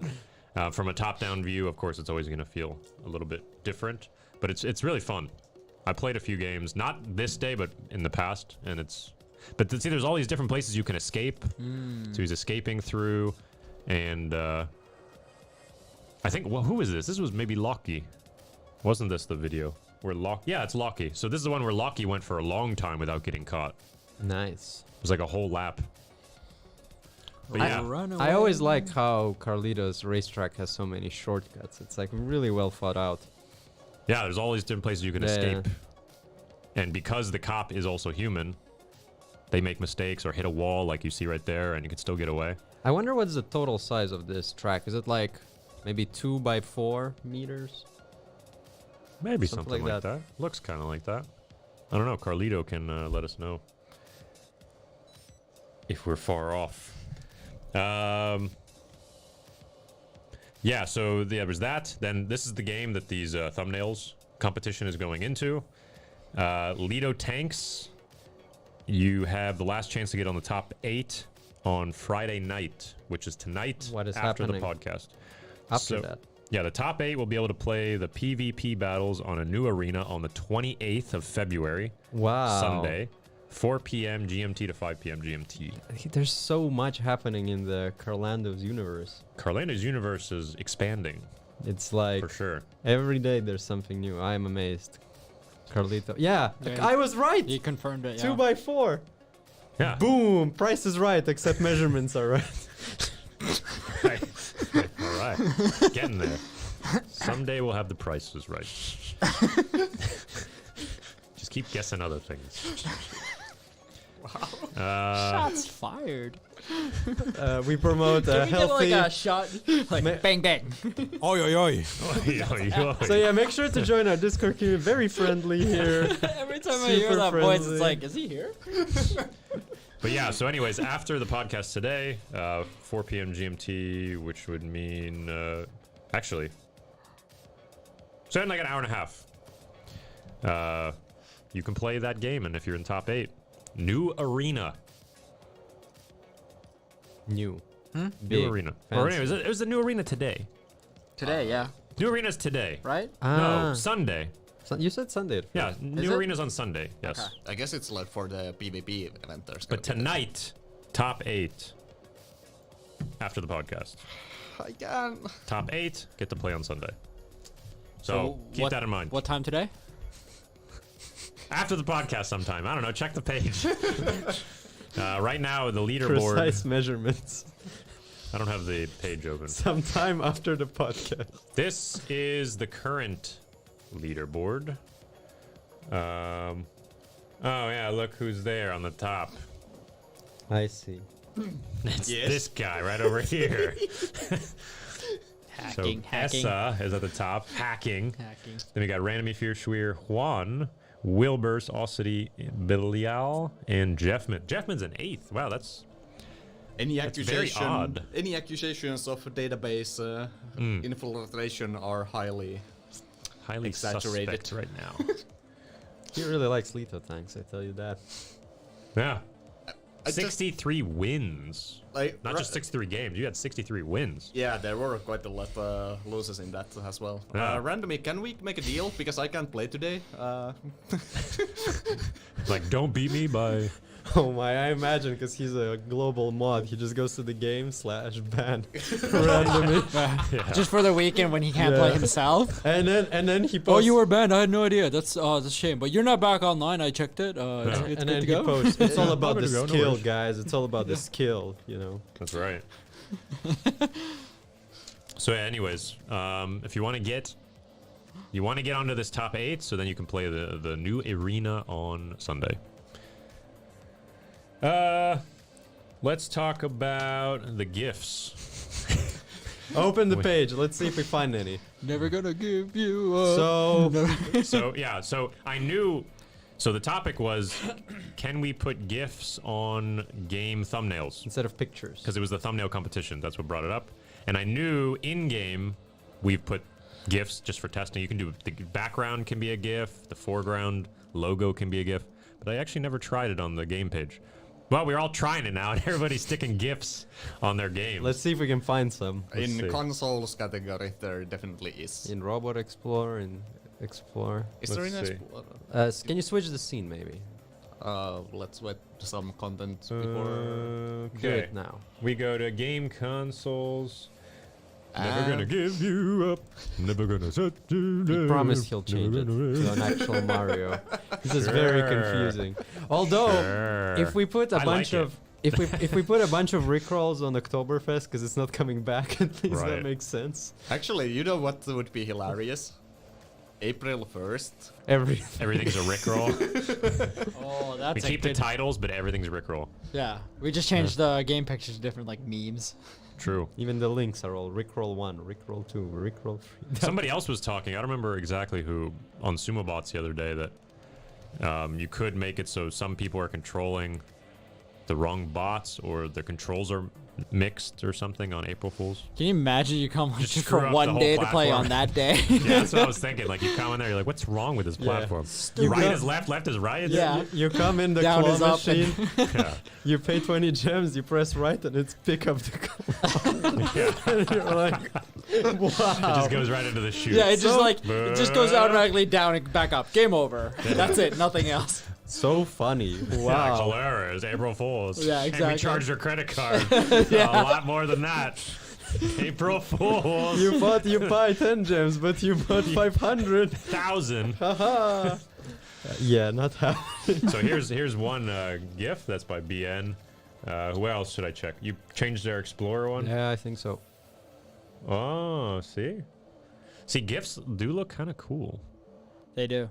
Speaker 2: From a top-down view, of course, it's always going to feel a little bit different, but it's really fun. I played a few games, not this day, but in the past, and But see, there's all these different places you can escape. So he's escaping through, and I think, well, who is this? This was maybe Locky. Wasn't this the video where Yeah, it's Locky. So this is the one where Locky went for a long time without getting caught.
Speaker 1: Nice.
Speaker 2: It was like a whole lap. But yeah,
Speaker 1: I always like how Carlito's racetrack has so many shortcuts. It's like really well thought out.
Speaker 2: yeah, there's all these different places you can
Speaker 1: Yeah.
Speaker 2: escape. And because the cop is also human, they make mistakes or hit a wall like you see right there, and you can still get away.
Speaker 1: I wonder what's the total size of this track. Is it like maybe 2 by 4 meters?
Speaker 2: Maybe
Speaker 1: Something
Speaker 2: something,
Speaker 1: like
Speaker 2: like
Speaker 1: that.
Speaker 2: that. Looks kind of like that. I don't know. Carlito can let us know if we're far off. Yeah, so there's that. Then this is the game that these thumbnails competition is going into. Lido Tanks. You have the last chance to get on the top 8 on Friday night, which is tonight
Speaker 1: What is
Speaker 2: after
Speaker 1: happening
Speaker 2: the podcast.
Speaker 1: after
Speaker 2: So-
Speaker 1: that?
Speaker 2: Yeah, the top 8 will be able to play the PvP battles on a new arena on the 28th of February,
Speaker 1: Wow.
Speaker 2: Sunday, 4 p.m. GMT to 5 p.m. GMT.
Speaker 1: There's so much happening in the Carlando's universe.
Speaker 2: Carlando's universe is expanding,
Speaker 1: It's like
Speaker 2: for sure.
Speaker 1: every day there's something new. I am amazed. Carlito. Yeah,
Speaker 4: Yeah,
Speaker 1: I was right.
Speaker 4: He confirmed it.
Speaker 1: 2
Speaker 4: Yeah.
Speaker 1: by 4.
Speaker 2: Yeah.
Speaker 1: Boom. Price is right, except measurements are right.
Speaker 2: Right. All right. Getting there. Someday we'll have the prices right. Just keep guessing other things.
Speaker 4: Shots fired.
Speaker 1: We promote
Speaker 4: Can we get
Speaker 1: healthy.
Speaker 4: like a shot? Like bang bang.
Speaker 3: Oi, oi, oi.
Speaker 1: So yeah, make sure to join our Discord community. Very friendly here.
Speaker 4: Every time I hear
Speaker 1: Super
Speaker 4: that voice,
Speaker 1: friendly.
Speaker 4: it's like, is he here?
Speaker 2: But yeah, so anyways, after the podcast today, 4 p.m. GMT, which would mean, actually, so in like an hour and a half, you can play that game, and if you're in top 8, new arena.
Speaker 1: New.
Speaker 2: New
Speaker 1: Big.
Speaker 2: arena.
Speaker 1: Fancy.
Speaker 2: Or anyways, it was the new arena today.
Speaker 4: Today, yeah.
Speaker 2: New arena's today.
Speaker 4: Right?
Speaker 2: No, Sunday.
Speaker 1: You said Sunday. At
Speaker 2: Yeah,
Speaker 1: first.
Speaker 2: new
Speaker 4: it?
Speaker 2: arena's on Sunday. Yes.
Speaker 4: Okay.
Speaker 3: I guess it's like for the PvP event. There's
Speaker 2: But
Speaker 3: gonna be
Speaker 2: tonight, top 8 after the podcast.
Speaker 3: I can.
Speaker 2: Top 8 get to play on Sunday. So keep
Speaker 4: what-
Speaker 2: that in mind.
Speaker 4: What time today?
Speaker 2: After the podcast sometime. I don't know. Check the page. Right now, the leaderboard.
Speaker 1: Precise measurements.
Speaker 2: I don't have the page open.
Speaker 1: Sometime after the podcast.
Speaker 2: This is the current leaderboard. Oh, yeah. Look who's there on the top.
Speaker 1: I see.
Speaker 2: It's
Speaker 3: Yes.
Speaker 2: this guy right over here.
Speaker 4: Hacking,
Speaker 2: so
Speaker 4: hacking.
Speaker 2: Essa is at the top. Hacking.
Speaker 4: Hacking.
Speaker 2: Then we got Randomly Fierschweer, Juan, Wilburst, Ossity, Bilial, and Jeffman. Jeffman's an 8th. Wow, that's
Speaker 3: Any
Speaker 2: That's very odd.
Speaker 3: Any accusations of database infiltration are highly.
Speaker 2: highly
Speaker 3: Exaggerated.
Speaker 2: suspect right now.
Speaker 1: He really likes Lito tanks, I tell you that.
Speaker 2: Yeah.
Speaker 3: I just-
Speaker 2: 63 wins.
Speaker 3: Like
Speaker 2: Not just 63 games. You had 63 wins.
Speaker 3: Yeah, there were quite a lot losses in that as well.
Speaker 2: Yeah.
Speaker 3: Randomly, can we make a deal because I can't play today?
Speaker 2: Like, don't beat me by...
Speaker 1: Oh my, I imagine because he's a global mod, he just goes to the game /ban randomly.
Speaker 4: Just for the weekend when he can't play
Speaker 1: Yeah.
Speaker 4: himself.
Speaker 1: And then he posts.
Speaker 4: Oh, you were banned. I had no idea. That's a shame. But you're not back online. I checked it. It's
Speaker 1: And
Speaker 4: good
Speaker 1: then
Speaker 4: to
Speaker 1: he
Speaker 4: go.
Speaker 1: posts. It's all about
Speaker 2: I'm
Speaker 1: the
Speaker 2: gonna go, no
Speaker 1: skill,
Speaker 2: worries.
Speaker 1: guys. It's all about the skill, you know.
Speaker 2: That's right. So, anyways, if you want to get onto this top 8, so then you can play the new arena on Sunday. Let's talk about the gifts.
Speaker 1: Open the page. Let's see if we find any.
Speaker 4: Never gonna give you up.
Speaker 1: So
Speaker 2: I knew. So the topic was, can we put GIFs on game thumbnails?
Speaker 1: instead of pictures.
Speaker 2: Because it was the thumbnail competition. That's what brought it up. And I knew in-game, we've put GIFs just for testing. You can do, the background can be a GIF, the foreground logo can be a GIF. But I actually never tried it on the game page. Well, we're all trying it now, and everybody's sticking GIFs on their games.
Speaker 1: Let's see if we can find some.
Speaker 3: In
Speaker 2: see.
Speaker 3: consoles category, there definitely is.
Speaker 1: In Robot Explorer, in Explore.
Speaker 3: Is there
Speaker 2: let's
Speaker 3: an
Speaker 2: see.
Speaker 3: Explorer?
Speaker 1: Can you switch the scene, maybe?
Speaker 3: Let's wait some content before.
Speaker 1: Do
Speaker 2: Okay.
Speaker 1: it now.
Speaker 2: We go to game consoles. Never
Speaker 3: And-
Speaker 2: gonna give you up. Never gonna set you down.
Speaker 1: He promised he'll change it to an actual Mario. This is very
Speaker 2: Sure.
Speaker 1: confusing. Although, if we put a
Speaker 2: I
Speaker 1: bunch
Speaker 2: like
Speaker 1: of if we put a bunch of Rickrolls on Oktoberfest because it's not coming back, at least
Speaker 2: Right.
Speaker 1: that makes sense.
Speaker 3: Actually, you know what would be hilarious? April 1st.
Speaker 2: Everything's a Rickroll.
Speaker 4: Oh,
Speaker 2: We
Speaker 4: that's a
Speaker 2: keep the
Speaker 4: good.
Speaker 2: titles, but everything's Rickroll.
Speaker 4: Yeah, we just changed the game pictures to different like memes.
Speaker 2: True.
Speaker 1: Even the links are all Rickroll 1, Rickroll 2, Rickroll 3.
Speaker 2: Somebody else was talking. I don't remember exactly who on Sumo Bots the other day that you could make it so some people are controlling the wrong bots or the controls are mixed or something on April Fools.
Speaker 4: Can you imagine you come
Speaker 2: Just
Speaker 4: just
Speaker 2: screw
Speaker 4: for
Speaker 2: up the
Speaker 4: one
Speaker 2: whole
Speaker 4: day to play
Speaker 2: platform.
Speaker 4: on that day?
Speaker 2: Yeah, that's what I was thinking. Like you come in there, you're like, what's wrong with this
Speaker 1: Yeah.
Speaker 2: platform?
Speaker 1: You
Speaker 2: Right
Speaker 1: go-
Speaker 2: is left, left is right.
Speaker 4: Yeah.
Speaker 1: You come in the
Speaker 4: Down
Speaker 1: claw
Speaker 4: is up and-
Speaker 1: machine,
Speaker 2: Yeah.
Speaker 1: you pay 20 gems, you press right, and it's pick up the claw.
Speaker 2: Yeah.
Speaker 1: And you're like, wow.
Speaker 2: It just goes right into the chute.
Speaker 4: Yeah, it just
Speaker 1: So-
Speaker 4: like it just goes automatically down and back up. Game over. That's it. Nothing else.
Speaker 1: So funny.
Speaker 2: Yeah,
Speaker 1: Wow.
Speaker 2: hilarious. April Fools.
Speaker 4: Yeah,
Speaker 2: And
Speaker 4: exactly.
Speaker 2: we charged your credit card. A lot more than that. April Fools.
Speaker 1: You buy 10 gems, but you bought 500.
Speaker 2: 1,000.
Speaker 1: Haha. Yeah, not happening.
Speaker 2: So here's one GIF that's by BN. Who else should I check? You changed their Explorer one?
Speaker 1: Yeah, I think so.
Speaker 2: Oh, see? See, GIFs do look kind of cool.
Speaker 4: They do.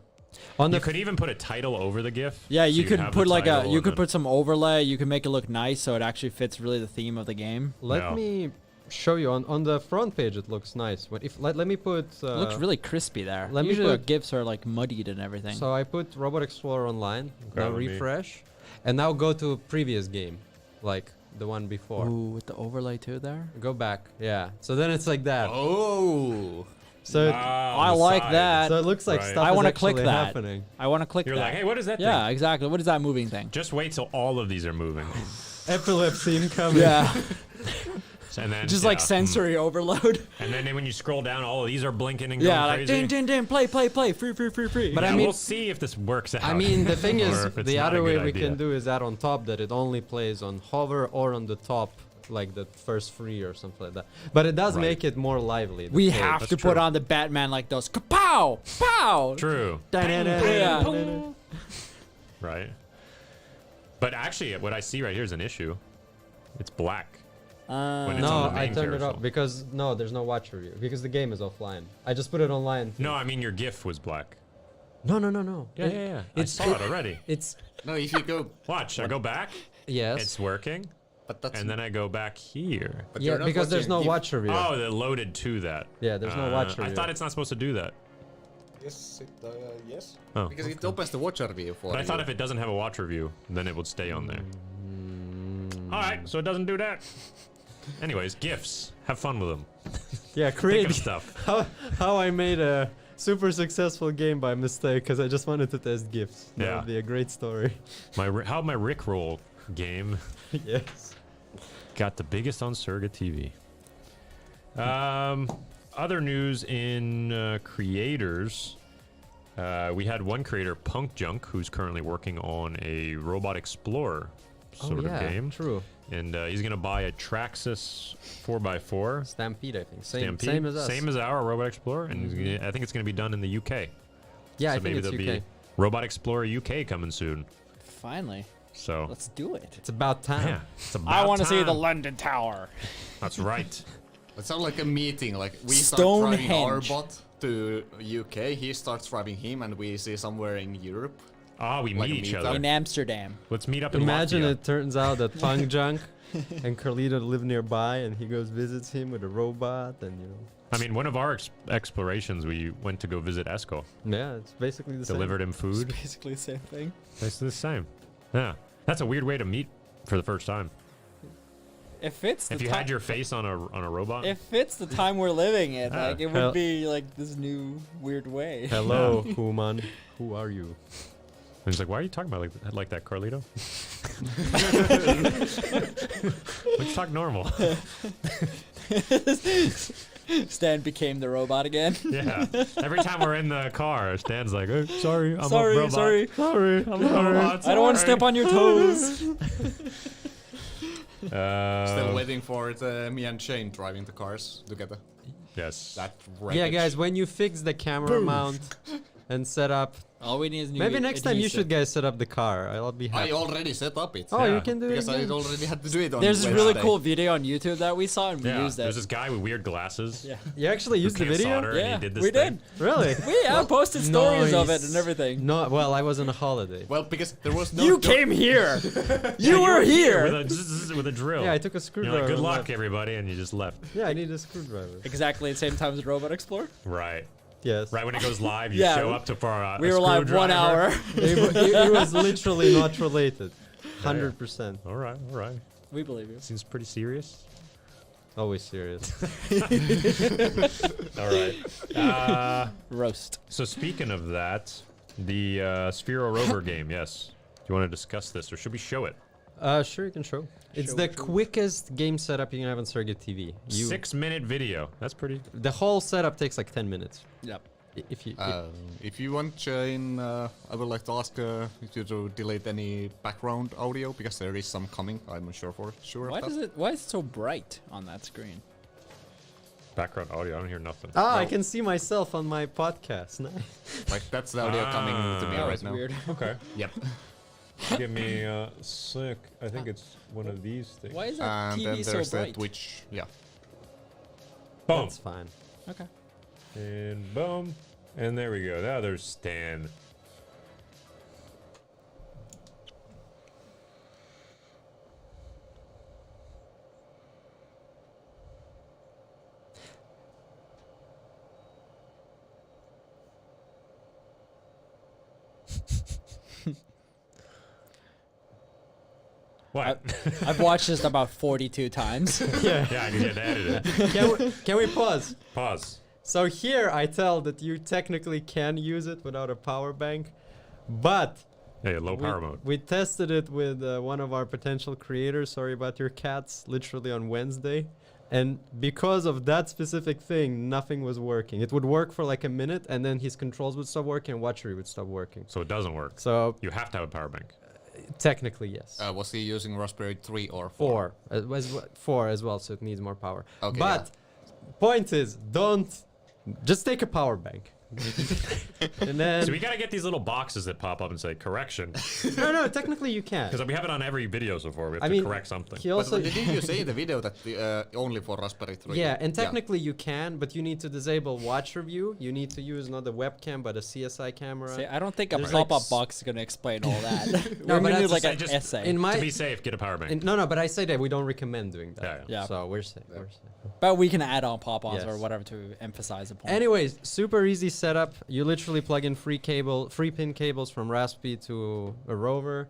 Speaker 1: On
Speaker 2: You
Speaker 1: the
Speaker 2: could even put a title over the GIF.
Speaker 4: Yeah,
Speaker 2: so
Speaker 4: you could
Speaker 2: have
Speaker 4: put
Speaker 2: the
Speaker 4: like a
Speaker 2: title
Speaker 4: you
Speaker 2: and
Speaker 4: could
Speaker 2: then-
Speaker 4: put some overlay. You can make it look nice so it actually fits really the theme of the game.
Speaker 1: let
Speaker 2: Yeah.
Speaker 1: me show you on the front page. It looks nice. But if let me put.
Speaker 4: It looks really crispy there.
Speaker 1: let me
Speaker 4: Usually the
Speaker 1: put-
Speaker 4: GIFs are like muddied and everything.
Speaker 1: So I put Robot Explorer online.
Speaker 2: Okay,
Speaker 1: Now
Speaker 2: let me-
Speaker 1: refresh, and now go to previous game, like the one before.
Speaker 4: Ooh, with the overlay too there.
Speaker 1: Go back. Yeah. So then it's like that.
Speaker 3: Oh!
Speaker 1: So it,
Speaker 4: I
Speaker 2: the
Speaker 4: like
Speaker 2: side.
Speaker 4: that.
Speaker 1: so it looks like
Speaker 2: Right.
Speaker 1: stuff
Speaker 4: I
Speaker 1: is
Speaker 4: wanna click
Speaker 1: actually
Speaker 4: that.
Speaker 1: happening.
Speaker 4: I want to click
Speaker 2: You're
Speaker 4: that.
Speaker 2: like, hey, what is that
Speaker 4: Yeah,
Speaker 2: thing?
Speaker 4: exactly. What is that moving thing?
Speaker 2: Just wait till all of these are moving.
Speaker 1: Epilepsy incoming.
Speaker 4: Yeah,
Speaker 2: And then
Speaker 4: just like
Speaker 2: yeah,
Speaker 4: sensory overload.
Speaker 2: And then when you scroll down, all of these are blinking and going
Speaker 4: Yeah, like
Speaker 2: crazy.
Speaker 4: ding, ding, ding, play, play, play, free, free, free, free.
Speaker 1: But
Speaker 2: Yeah,
Speaker 1: I mean-
Speaker 2: we'll see if this works out.
Speaker 1: I mean, the thing
Speaker 2: Or
Speaker 1: is,
Speaker 2: if it's
Speaker 1: the
Speaker 2: not a
Speaker 1: other way
Speaker 2: good
Speaker 1: we
Speaker 2: idea.
Speaker 1: can do is add on top that it only plays on hover or on the top, like the first free or something like that. But it does
Speaker 2: Right.
Speaker 1: make it more lively. the
Speaker 4: we
Speaker 1: page.
Speaker 4: have
Speaker 2: That's
Speaker 4: to put
Speaker 2: true.
Speaker 4: on the Batman like those. Kapow! Pow!
Speaker 2: True.
Speaker 4: Yeah.
Speaker 2: Right. But actually, what I see right here is an issue. It's black. When it's
Speaker 1: No,
Speaker 2: on the
Speaker 1: I
Speaker 2: main
Speaker 1: turned it
Speaker 2: carousel.
Speaker 1: off because no, there's no watch review because the game is offline. I just put it online.
Speaker 2: No, I mean your GIF was black.
Speaker 1: No.
Speaker 2: Yeah. I
Speaker 1: It's-
Speaker 2: saw it already.
Speaker 1: It's
Speaker 3: No, if you go...
Speaker 2: Watch, I go back.
Speaker 1: yes.
Speaker 2: It's working,
Speaker 3: But that's...
Speaker 2: and then I go back here.
Speaker 3: but
Speaker 1: yeah,
Speaker 3: you're not
Speaker 1: because there's no
Speaker 3: watching
Speaker 1: watch review.
Speaker 2: Oh, they're loaded to that.
Speaker 1: Yeah, there's no watch
Speaker 2: I
Speaker 1: review.
Speaker 2: thought it's not supposed to do that.
Speaker 3: Yes, yes.
Speaker 2: Oh.
Speaker 3: Because it opens the watch review for
Speaker 2: But I
Speaker 3: you.
Speaker 2: thought if it doesn't have a watch review, then it would stay on there. All right, so it doesn't do that. Anyways, GIFs. Have fun with them.
Speaker 1: Yeah,
Speaker 2: Think
Speaker 1: create
Speaker 2: of stuff.
Speaker 1: how I made a super successful game by mistake because I just wanted to test gifts. That
Speaker 2: Yeah.
Speaker 1: would be a great story.
Speaker 2: How my Rickroll game
Speaker 1: Yes.
Speaker 2: got the biggest on Surga TV. Other news in creators. We had one creator, Punk Junk, who's currently working on a Robot Explorer sort of game.
Speaker 1: True.
Speaker 2: And he's going to buy a Traxxas 4x4.
Speaker 1: Stampede, I think. Same,
Speaker 2: Stampede.
Speaker 1: same as us.
Speaker 2: Same as our Robot Explorer. And I think it's going to be done in the UK.
Speaker 1: yeah,
Speaker 2: So
Speaker 1: I think
Speaker 2: maybe
Speaker 1: it's
Speaker 2: there'll
Speaker 1: UK.
Speaker 2: be Robot Explorer UK coming soon.
Speaker 4: Finally,
Speaker 2: So,
Speaker 4: let's do it.
Speaker 1: It's about time.
Speaker 2: yeah. It's about
Speaker 4: I want to see the
Speaker 2: time.
Speaker 4: London Tower.
Speaker 2: That's right.
Speaker 3: It sounds like a meeting. Like we start driving our
Speaker 4: Stonehenge.
Speaker 3: bot to UK, he starts driving him, and we see somewhere in Europe.
Speaker 2: Ah, we
Speaker 3: Like
Speaker 2: meet
Speaker 3: a
Speaker 2: each
Speaker 3: meetup.
Speaker 2: other.
Speaker 4: In Amsterdam.
Speaker 2: Let's meet up in
Speaker 1: Imagine
Speaker 2: Latvia.
Speaker 1: it turns out that Punk Junk and Carlito live nearby, and he goes visits him with a robot, and
Speaker 2: I mean, one of our explorations, we went to go visit Esco.
Speaker 1: yeah, it's basically the
Speaker 2: Delivered him food.
Speaker 4: Basically the same thing.
Speaker 2: It's the same. Yeah. That's a weird way to meet for the first time.
Speaker 4: It fits the
Speaker 2: If you had your face on a robot.
Speaker 4: It fits the time we're living in.
Speaker 2: Ah.
Speaker 4: Like it
Speaker 1: Hell-
Speaker 4: would be like this new weird way.
Speaker 1: same. Hello, human. Who are you?
Speaker 2: And he's like, why are you talking about like that, Carlito? Let's talk normal.
Speaker 4: Stan became the robot again.
Speaker 2: Yeah. Every time we're in the car, Stan's like, oh, sorry, I'm
Speaker 4: Sorry,
Speaker 2: a robot.
Speaker 4: sorry.
Speaker 2: Sorry, I'm a robot.
Speaker 4: I don't want to step on your toes.
Speaker 3: Still waiting for me and Shane driving the cars together.
Speaker 2: Yes.
Speaker 3: That
Speaker 1: Yeah,
Speaker 3: wreckage.
Speaker 1: guys, when you fix the camera mount and set up,
Speaker 4: All we need is new
Speaker 1: maybe next time you
Speaker 4: adhesive.
Speaker 1: should guys set up the car. I'll be
Speaker 3: I
Speaker 1: happy.
Speaker 3: already set up it.
Speaker 1: Oh,
Speaker 2: Yeah.
Speaker 1: you can do it
Speaker 3: Because I
Speaker 1: again.
Speaker 3: already had to do it on
Speaker 4: There's this really
Speaker 3: Wednesday.
Speaker 4: cool video on YouTube that we saw and we
Speaker 2: Yeah,
Speaker 4: used
Speaker 2: there's
Speaker 4: it.
Speaker 2: this guy with weird glasses.
Speaker 4: Yeah.
Speaker 1: You actually
Speaker 2: who
Speaker 1: used the
Speaker 2: can't
Speaker 1: video?
Speaker 2: solder, and
Speaker 4: Yeah,
Speaker 2: he did this
Speaker 4: we
Speaker 2: thing.
Speaker 4: did.
Speaker 1: Really?
Speaker 4: I posted stories of it
Speaker 1: Nice.
Speaker 4: and everything.
Speaker 1: No, well, I was on a holiday.
Speaker 3: Well, because there was no.
Speaker 4: You came here. You were
Speaker 2: With
Speaker 4: here.
Speaker 2: a, with a drill.
Speaker 1: Yeah, I took a
Speaker 2: You're
Speaker 1: screwdriver.
Speaker 2: like, good
Speaker 1: and
Speaker 2: luck,
Speaker 1: left.
Speaker 2: everybody, and you just left.
Speaker 1: Yeah, I need a screwdriver.
Speaker 4: Exactly the same time as Robot Explorer.
Speaker 2: Right.
Speaker 1: Yes.
Speaker 2: Right when it goes live, you
Speaker 4: Yeah,
Speaker 2: show up to for
Speaker 4: We
Speaker 2: a
Speaker 4: were live 1
Speaker 2: screwdriver.
Speaker 4: hour.
Speaker 1: It was literally not related. 100%.
Speaker 2: All right, all right.
Speaker 4: We believe you.
Speaker 2: Seems pretty serious.
Speaker 1: Always serious.
Speaker 2: All right.
Speaker 4: Roast.
Speaker 2: So speaking of that, the Sphero Rover game, yes. Do you want to discuss this, or should we show it?
Speaker 1: Sure, you can show. It's
Speaker 4: Show,
Speaker 1: the
Speaker 4: show.
Speaker 1: quickest game setup you can have on Surrogate TV.
Speaker 2: 6-minute video. That's pretty.
Speaker 1: The whole setup takes like 10 minutes.
Speaker 4: Yep.
Speaker 1: If you,
Speaker 3: If you want, Shane, I would like to ask you to delete any background audio because there is some coming. I'm not sure for sure.
Speaker 4: Why
Speaker 3: of
Speaker 4: does
Speaker 3: that.
Speaker 4: it? Why is it so bright on that screen?
Speaker 2: Background audio. I don't hear nothing.
Speaker 1: I
Speaker 3: No.
Speaker 1: can see myself on my podcast. Nice.
Speaker 3: Like that's the audio coming to me
Speaker 2: Ah.
Speaker 3: right
Speaker 4: That's
Speaker 3: now.
Speaker 4: weird.
Speaker 2: Okay.
Speaker 3: Yep.
Speaker 2: Give me a sec. I think it's one of these things.
Speaker 4: Why is that
Speaker 3: And then
Speaker 4: TV
Speaker 3: there's
Speaker 4: so
Speaker 3: the
Speaker 4: bright?
Speaker 3: Twitch. Yeah.
Speaker 2: Boom.
Speaker 1: That's fine.
Speaker 4: Okay.
Speaker 2: And boom. And there we go. Now there's Stan. What?
Speaker 4: I've watched this about 42 times.
Speaker 1: Yeah.
Speaker 2: Yeah, I can get edited.
Speaker 1: Can we pause?
Speaker 2: Pause.
Speaker 1: So here I tell that you technically can use it without a power bank, but
Speaker 2: Hey, low power mode.
Speaker 1: we tested it with one of our potential creators. Sorry about your cats. Literally on Wednesday. And because of that specific thing, nothing was working. It would work for like a minute, and then his controls would stop working, and Watchery would stop working.
Speaker 2: So it doesn't work.
Speaker 1: So
Speaker 2: You have to have a power bank.
Speaker 1: technically, yes.
Speaker 3: Was he using Raspberry 3 or 4?
Speaker 1: Four. Four as well, so it needs more power.
Speaker 3: Okay,
Speaker 1: But point is, don't just take a power bank. And then
Speaker 2: So we gotta get these little boxes that pop up and say correction,
Speaker 1: no, technically you can.
Speaker 2: because we have it on every video so far. We have
Speaker 1: I
Speaker 2: to
Speaker 1: mean,
Speaker 2: correct something.
Speaker 1: He
Speaker 3: But
Speaker 1: also
Speaker 3: didn't you say in the video that only for Raspberry 3?
Speaker 1: yeah, and technically you can, but you need to disable watch review. You need to use not a webcam but a CSI camera.
Speaker 4: See, I don't think a
Speaker 1: There's
Speaker 4: pop-up
Speaker 1: like
Speaker 4: box is gonna explain all that.
Speaker 1: No,
Speaker 4: We're
Speaker 1: but
Speaker 4: gonna do
Speaker 1: that's
Speaker 4: like
Speaker 2: just-
Speaker 4: an
Speaker 2: just
Speaker 4: essay.
Speaker 1: in my
Speaker 2: To be safe, get a power bank.
Speaker 1: no, but I say that we don't recommend doing that.
Speaker 2: Yeah.
Speaker 4: Yeah.
Speaker 1: So we're safe. We're safe.
Speaker 4: But we can add on pop-ons or
Speaker 1: Yes.
Speaker 4: whatever to emphasize the point.
Speaker 1: Anyways, super easy setup. You literally plug in free pin cables from Raspi to a Rover,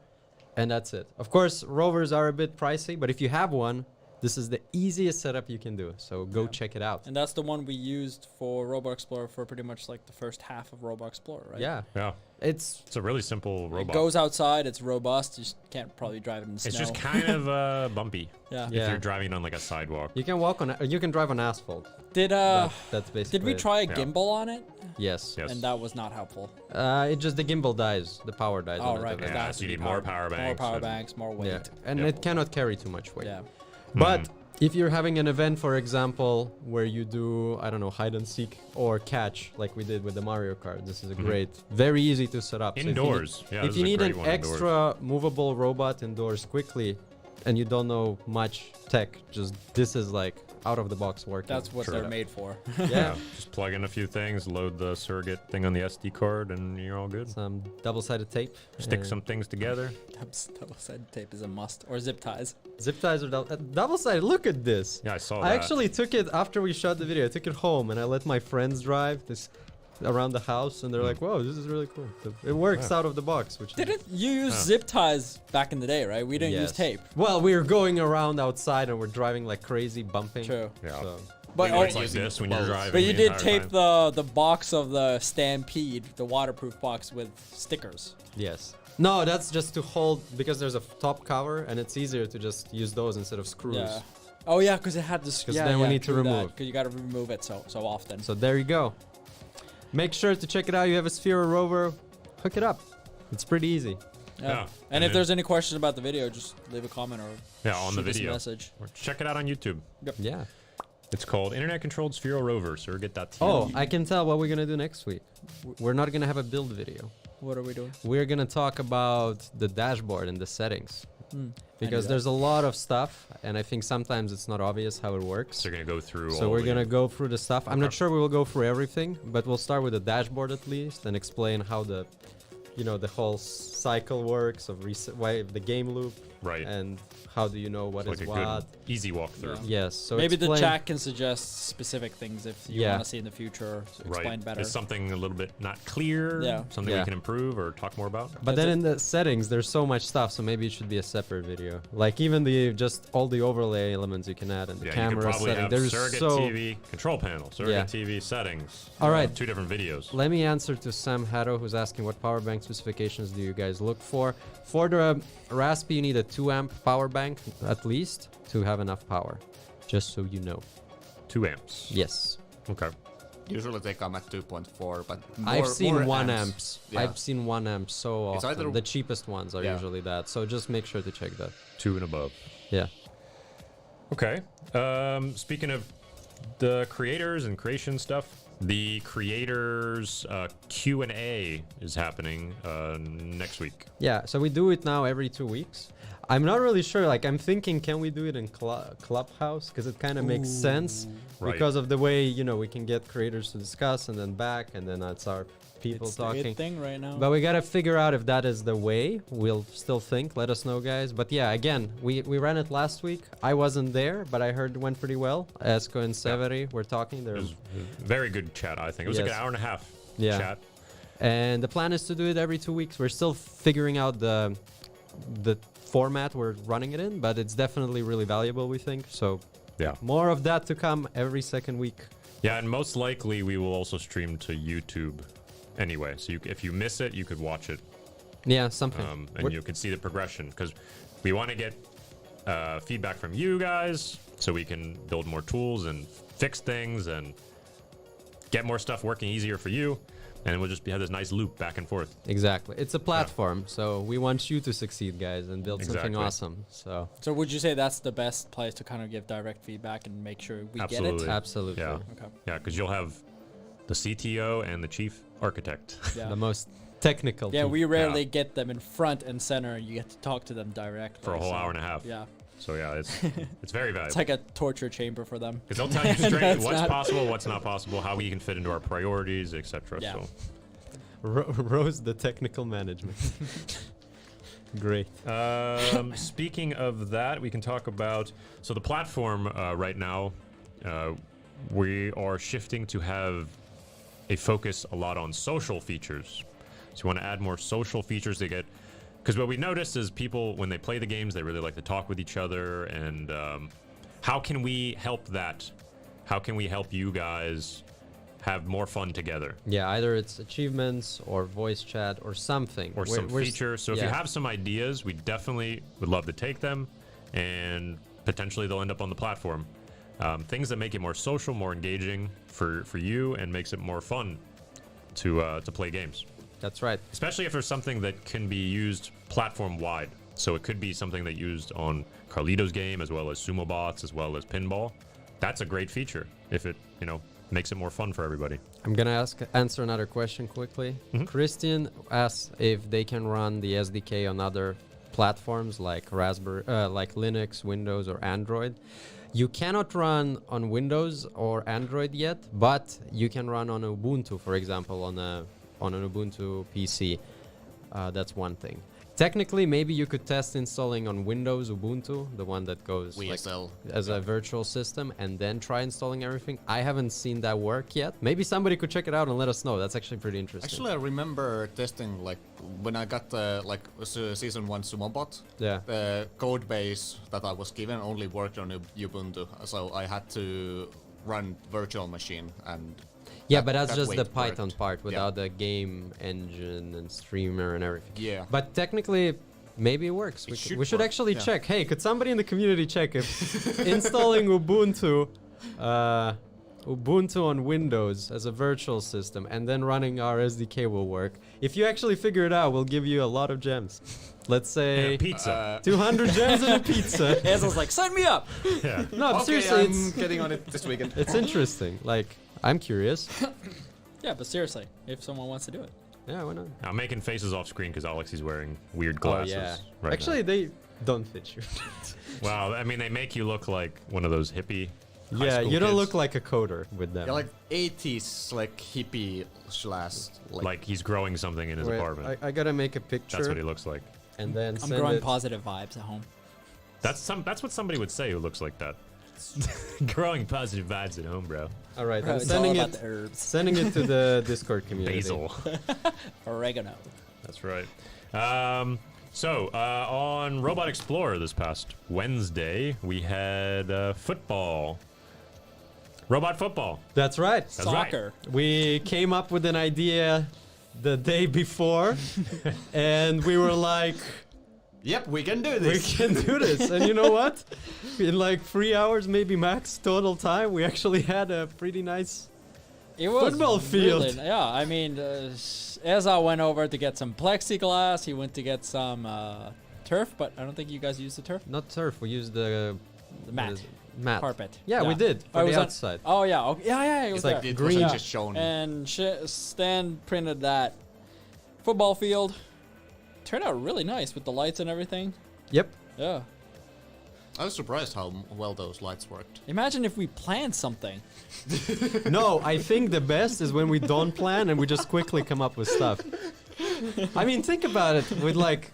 Speaker 1: and that's it. Of course, Rovers are a bit pricey, but if you have one, this is the easiest setup you can do. So go
Speaker 4: Yeah.
Speaker 1: check it out.
Speaker 4: And that's the one we used for Robot Explorer for pretty much like the first half of Robot Explorer, right?
Speaker 1: Yeah,
Speaker 2: Yeah,
Speaker 1: it's
Speaker 2: it's a really simple
Speaker 4: It
Speaker 2: robot.
Speaker 4: goes outside, it's robust, you just can't probably drive it in the snow.
Speaker 2: It's just kind of bumpy
Speaker 4: yeah.
Speaker 2: if
Speaker 1: Yeah.
Speaker 2: you're driving on like a sidewalk.
Speaker 1: you can walk on, you can drive on asphalt.
Speaker 4: Did
Speaker 1: That's basically.
Speaker 4: did we
Speaker 1: it.
Speaker 4: try a
Speaker 2: Yeah.
Speaker 4: gimbal on it?
Speaker 1: Yes.
Speaker 2: Yes.
Speaker 4: And that was not helpful.
Speaker 1: It just the gimbal dies, the power dies.
Speaker 4: Oh
Speaker 1: on
Speaker 4: right,
Speaker 1: it.
Speaker 4: because
Speaker 2: Yeah,
Speaker 4: that has
Speaker 2: so
Speaker 4: to
Speaker 2: you
Speaker 4: be
Speaker 2: need more
Speaker 4: powered.
Speaker 2: power
Speaker 4: More
Speaker 2: banks
Speaker 4: power
Speaker 2: and-
Speaker 4: banks, more weight.
Speaker 1: Yeah, and
Speaker 2: Yep.
Speaker 1: it cannot carry too much weight.
Speaker 4: Yeah.
Speaker 1: But if you're having an event, for example, where you do, I don't know, hide and seek or catch, like we did with the Mario Kart, this is a great, very easy to set up. So if you need-
Speaker 2: Indoors. Yeah,
Speaker 1: if
Speaker 2: this
Speaker 1: you
Speaker 2: is a
Speaker 1: need
Speaker 2: great
Speaker 1: an
Speaker 2: one indoors.
Speaker 1: extra movable robot indoors quickly, and you don't know much tech, just this is like out of the box working.
Speaker 4: That's what they're made for.
Speaker 1: Yeah.
Speaker 2: Just plug in a few things, load the surrogate thing on the SD card, and you're all good.
Speaker 1: Some double-sided tape.
Speaker 2: Stick
Speaker 1: and
Speaker 2: some things together.
Speaker 4: Double-sided tape is a must, or zip ties.
Speaker 1: zip ties or double-sided. Look at this.
Speaker 2: Yeah, I saw that.
Speaker 1: I actually took it after we shot the video. I took it home and I let my friends drive this around the house, and they're like, "Whoa, this is really cool." So it works out of the box, which
Speaker 4: Didn't you use zip ties back in the day, right? We didn't use
Speaker 1: Yes.
Speaker 4: tape.
Speaker 1: Well, we were going around outside and we're driving like crazy, bumping.
Speaker 4: True.
Speaker 2: Yeah.
Speaker 1: So.
Speaker 4: But
Speaker 2: You know, it's
Speaker 4: oh,
Speaker 2: like this when you're driving.
Speaker 4: but you
Speaker 2: the
Speaker 4: did
Speaker 2: entire
Speaker 4: tape
Speaker 2: time.
Speaker 4: the box of the Stampede, the waterproof box, with stickers.
Speaker 1: Yes. No, that's just to hold, because there's a top cover and it's easier to just use those instead of screws.
Speaker 4: Yeah. Oh yeah, because it had this.
Speaker 1: 'Cause
Speaker 4: Yeah,
Speaker 1: then we
Speaker 4: yeah,
Speaker 1: need to
Speaker 4: true that,
Speaker 1: remove.
Speaker 4: 'cause you got to remove it so often.
Speaker 1: So there you go. Make sure to check it out. You have a sphere or rover, hook it up. It's pretty easy.
Speaker 2: Yeah.
Speaker 4: And
Speaker 2: And
Speaker 4: if
Speaker 2: then-
Speaker 4: there's any questions about the video, just leave a comment or
Speaker 2: on the
Speaker 4: shoot us a
Speaker 2: video.
Speaker 4: message.
Speaker 2: Or check it out on YouTube.
Speaker 1: Yeah.
Speaker 2: It's called Internet Controlled Spheral Rover, surrogate.tv.
Speaker 1: Oh, I can tell what we're gonna do next week. We're not gonna have a build video.
Speaker 4: What are we doing?
Speaker 1: We're gonna talk about the dashboard and the settings. Because
Speaker 4: that.
Speaker 1: there's a lot of stuff, and I think sometimes it's not obvious how it works.
Speaker 2: So you're going to go through
Speaker 1: So
Speaker 2: all
Speaker 1: we're
Speaker 2: the-
Speaker 1: gonna go through the stuff. I'm not
Speaker 2: Okay.
Speaker 1: sure we will go through everything, but we'll start with the dashboard at least and explain how the, the whole cycle works of why the game loop,
Speaker 2: Right.
Speaker 1: and how do you know what
Speaker 2: like
Speaker 1: is
Speaker 2: a
Speaker 1: what.
Speaker 2: good, easy walkthrough.
Speaker 1: Yes. So
Speaker 4: Maybe the
Speaker 1: explain-
Speaker 4: chat can suggest specific things if you
Speaker 1: Yeah.
Speaker 4: want to see in the future. Explain
Speaker 2: Right.
Speaker 4: better.
Speaker 2: Is something a little bit not clear?
Speaker 4: Yeah.
Speaker 2: Something
Speaker 1: Yeah.
Speaker 2: we can improve or talk more about?
Speaker 1: But
Speaker 4: That's
Speaker 1: then
Speaker 4: it.
Speaker 1: in the settings, there's so much stuff, so maybe it should be a separate video. Like even just all the overlay elements you can add and the
Speaker 2: Yeah, you
Speaker 1: camera
Speaker 2: could probably
Speaker 1: setting.
Speaker 2: have
Speaker 1: There's
Speaker 2: surrogate
Speaker 1: so.
Speaker 2: TV control panel, surrogate
Speaker 1: Yeah.
Speaker 2: TV settings.
Speaker 1: All right.
Speaker 2: 2 different videos.
Speaker 1: Let me answer to Sam Hatto, who's asking what power bank specifications do you guys look for? For the Raspi, you need a 2 amp power bank at least to have enough power. Just so you know.
Speaker 2: 2 amps.
Speaker 1: Yes.
Speaker 2: Okay.
Speaker 3: Usually they come at 2.4, but
Speaker 1: I've seen
Speaker 3: more
Speaker 1: 1 amps.
Speaker 3: Yeah.
Speaker 1: I've seen 1 amp so
Speaker 3: It's
Speaker 1: often.
Speaker 3: either-
Speaker 1: The cheapest ones are
Speaker 3: Yeah.
Speaker 1: usually that. So just make sure to check that.
Speaker 2: 2 and above.
Speaker 1: Yeah.
Speaker 2: Okay. Speaking of the creators and creation stuff, the creators Q&A is happening next week.
Speaker 1: Yeah, so we do it now every 2 weeks. I'm not really sure. Like, I'm thinking, can we do it in Clubhouse? Because it kind of makes sense
Speaker 2: Right.
Speaker 1: because of the way, we can get creators to discuss and then back, and then that's our people
Speaker 4: it's the
Speaker 1: talking.
Speaker 4: it thing right now.
Speaker 1: But we gotta figure out if that is the way. We'll still think. Let us know, guys. But yeah, again, we ran it last week. I wasn't there, but I heard it went pretty well. Esko and Severi were talking.
Speaker 2: It
Speaker 1: They're
Speaker 2: was a very good chat, I think. It was like
Speaker 1: Yes.
Speaker 2: an hour and a half
Speaker 1: Yeah.
Speaker 2: chat.
Speaker 1: And the plan is to do it every 2 weeks. We're still figuring out the format we're running it in, but it's definitely really valuable, we think. So
Speaker 2: Yeah.
Speaker 1: more of that to come every second week.
Speaker 2: Yeah, and most likely we will also stream to YouTube anyway. So if you miss it, you could watch it,
Speaker 1: Yeah, something.
Speaker 2: and
Speaker 1: We're-
Speaker 2: you could see the progression. Because we want to get feedback from you guys so we can build more tools and fix things and get more stuff working easier for you. And we'll just have this nice loop back and forth.
Speaker 1: Exactly. It's a platform, so we want you to succeed, guys, and build something
Speaker 2: Exactly.
Speaker 1: awesome. So
Speaker 4: So would you say that's the best place to kind of give direct feedback and make sure we get
Speaker 2: Absolutely.
Speaker 4: it?
Speaker 1: absolutely.
Speaker 2: Yeah.
Speaker 4: Okay.
Speaker 2: Yeah, because you'll have the CTO and the chief architect.
Speaker 4: Yeah.
Speaker 1: The most technical.
Speaker 4: Yeah,
Speaker 1: team.
Speaker 4: we rarely get them in front and center. You get to talk to them directly.
Speaker 2: For a whole
Speaker 4: so-
Speaker 2: hour and a half.
Speaker 4: Yeah,
Speaker 2: So yeah, it's very valuable.
Speaker 4: it's like a torture chamber for them.
Speaker 2: Because they'll tell you straight
Speaker 4: That's
Speaker 2: what's
Speaker 4: not-
Speaker 2: possible, what's not possible, how we can fit into our priorities, etc.
Speaker 4: Yeah.
Speaker 2: So
Speaker 1: Rose the technical management. Great.
Speaker 2: speaking of that, we can talk about the platform right now. We are shifting to have a focus a lot on social features. So we want to add more social features to get, because what we noticed is people, when they play the games, they really like to talk with each other. And how can we help that? How can we help you guys have more fun together?
Speaker 1: Yeah, either it's achievements or voice chat or something.
Speaker 2: Or some feature. So if you
Speaker 1: yeah.
Speaker 2: have some ideas, we definitely would love to take them, and potentially they'll end up on the platform. Things that make it more social, more engaging for you, and makes it more fun to play games.
Speaker 1: That's right.
Speaker 2: Especially if there's something that can be used platform wide. So it could be something that used on Carlito's game, as well as Sumo Bots, as well as Pinball. That's a great feature if it makes it more fun for everybody.
Speaker 1: I'm gonna answer another question quickly.
Speaker 2: Mm-hmm.
Speaker 1: Christian asks if they can run the SDK on other platforms like like Linux, Windows, or Android. You cannot run on Windows or Android yet, but you can run on Ubuntu, for example, on an Ubuntu PC. That's one thing. Technically, maybe you could test installing on Windows Ubuntu, the one that goes like, as a virtual system, and then try installing everything. I haven't seen that work yet. Maybe somebody could check it out and let us know. That's actually pretty interesting.
Speaker 3: Actually, I remember testing like when I got season 1 Sumo Bot.
Speaker 1: Yeah.
Speaker 3: The code base that I was given only worked on Ubuntu, so I had to run virtual machine and.
Speaker 1: Yeah, but that's just
Speaker 3: way
Speaker 1: the
Speaker 3: it
Speaker 1: Python
Speaker 3: worked.
Speaker 1: part without the game engine and streamer and everything.
Speaker 3: Yeah.
Speaker 1: But technically, maybe it works. We should
Speaker 3: work,
Speaker 1: actually
Speaker 3: yeah.
Speaker 1: check. Hey, could somebody in the community check if installing Ubuntu on Windows as a virtual system and then running our SDK will work? If you actually figure it out, we'll give you a lot of gems. Let's say
Speaker 2: Pizza.
Speaker 1: 200 gems and a pizza.
Speaker 4: Hazel's like, sign me up.
Speaker 2: Yeah.
Speaker 1: No, but
Speaker 3: Okay,
Speaker 1: seriously,
Speaker 3: I'm getting on it this weekend.
Speaker 1: it's interesting. Like, I'm curious.
Speaker 4: Yeah, but seriously, if someone wants to do it.
Speaker 1: Yeah, why not?
Speaker 2: I'm making faces off screen because Alexei's wearing weird glasses.
Speaker 1: Oh, yeah.
Speaker 2: Right
Speaker 1: Actually, they don't fit you.
Speaker 2: now. Well, I mean, they make you look like one of those hippie. high
Speaker 1: Yeah,
Speaker 2: school
Speaker 1: you don't
Speaker 2: kids.
Speaker 1: look like a coder with them.
Speaker 3: Yeah, like 80s, like hippie slash.
Speaker 2: Like he's growing something in his
Speaker 1: Wait,
Speaker 2: apartment.
Speaker 1: I gotta make a picture
Speaker 2: That's what he looks like.
Speaker 1: and then
Speaker 4: I'm
Speaker 1: send
Speaker 4: growing
Speaker 1: it.
Speaker 4: positive vibes at home.
Speaker 2: That's what somebody would say who looks like that. Growing positive vibes at home, bro.
Speaker 1: All right,
Speaker 4: Bro,
Speaker 1: I'm
Speaker 4: it's all
Speaker 1: sending
Speaker 4: about
Speaker 1: it.
Speaker 4: the herbs.
Speaker 1: Sending it to the Discord community.
Speaker 2: Basil.
Speaker 4: Oregano.
Speaker 2: That's right. On Robot Explorer this past Wednesday, we had football. Robot football.
Speaker 1: That's right.
Speaker 2: That's right.
Speaker 4: Soccer.
Speaker 1: We came up with an idea the day before, and we were like,
Speaker 3: Yep, we can do
Speaker 1: we
Speaker 3: this.
Speaker 1: can do this. And you know what? In like 3 hours, maybe max total time, we actually had a pretty nice.
Speaker 4: It was
Speaker 1: Football field.
Speaker 4: really- yeah, I mean, Eza went over to get some plexiglass. He went to get some turf, but I don't think you guys used the turf.
Speaker 1: Not turf. We used the
Speaker 4: The mat.
Speaker 1: what is it? Mat.
Speaker 4: Carpet.
Speaker 1: Yeah, we did
Speaker 4: Oh,
Speaker 1: for
Speaker 4: it
Speaker 1: the
Speaker 4: was on-
Speaker 1: outside.
Speaker 4: Oh yeah, okay. yeah, it was
Speaker 1: It's like
Speaker 4: there.
Speaker 3: It
Speaker 1: green.
Speaker 3: wasn't
Speaker 4: Yeah.
Speaker 3: just shown.
Speaker 4: And Stan printed that football field. Turned out really nice with the lights and everything.
Speaker 1: Yep.
Speaker 4: Yeah.
Speaker 3: I was surprised how well those lights worked.
Speaker 4: Imagine if we planned something.
Speaker 1: No, I think the best is when we don't plan and we just quickly come up with stuff. I mean, think about it. With like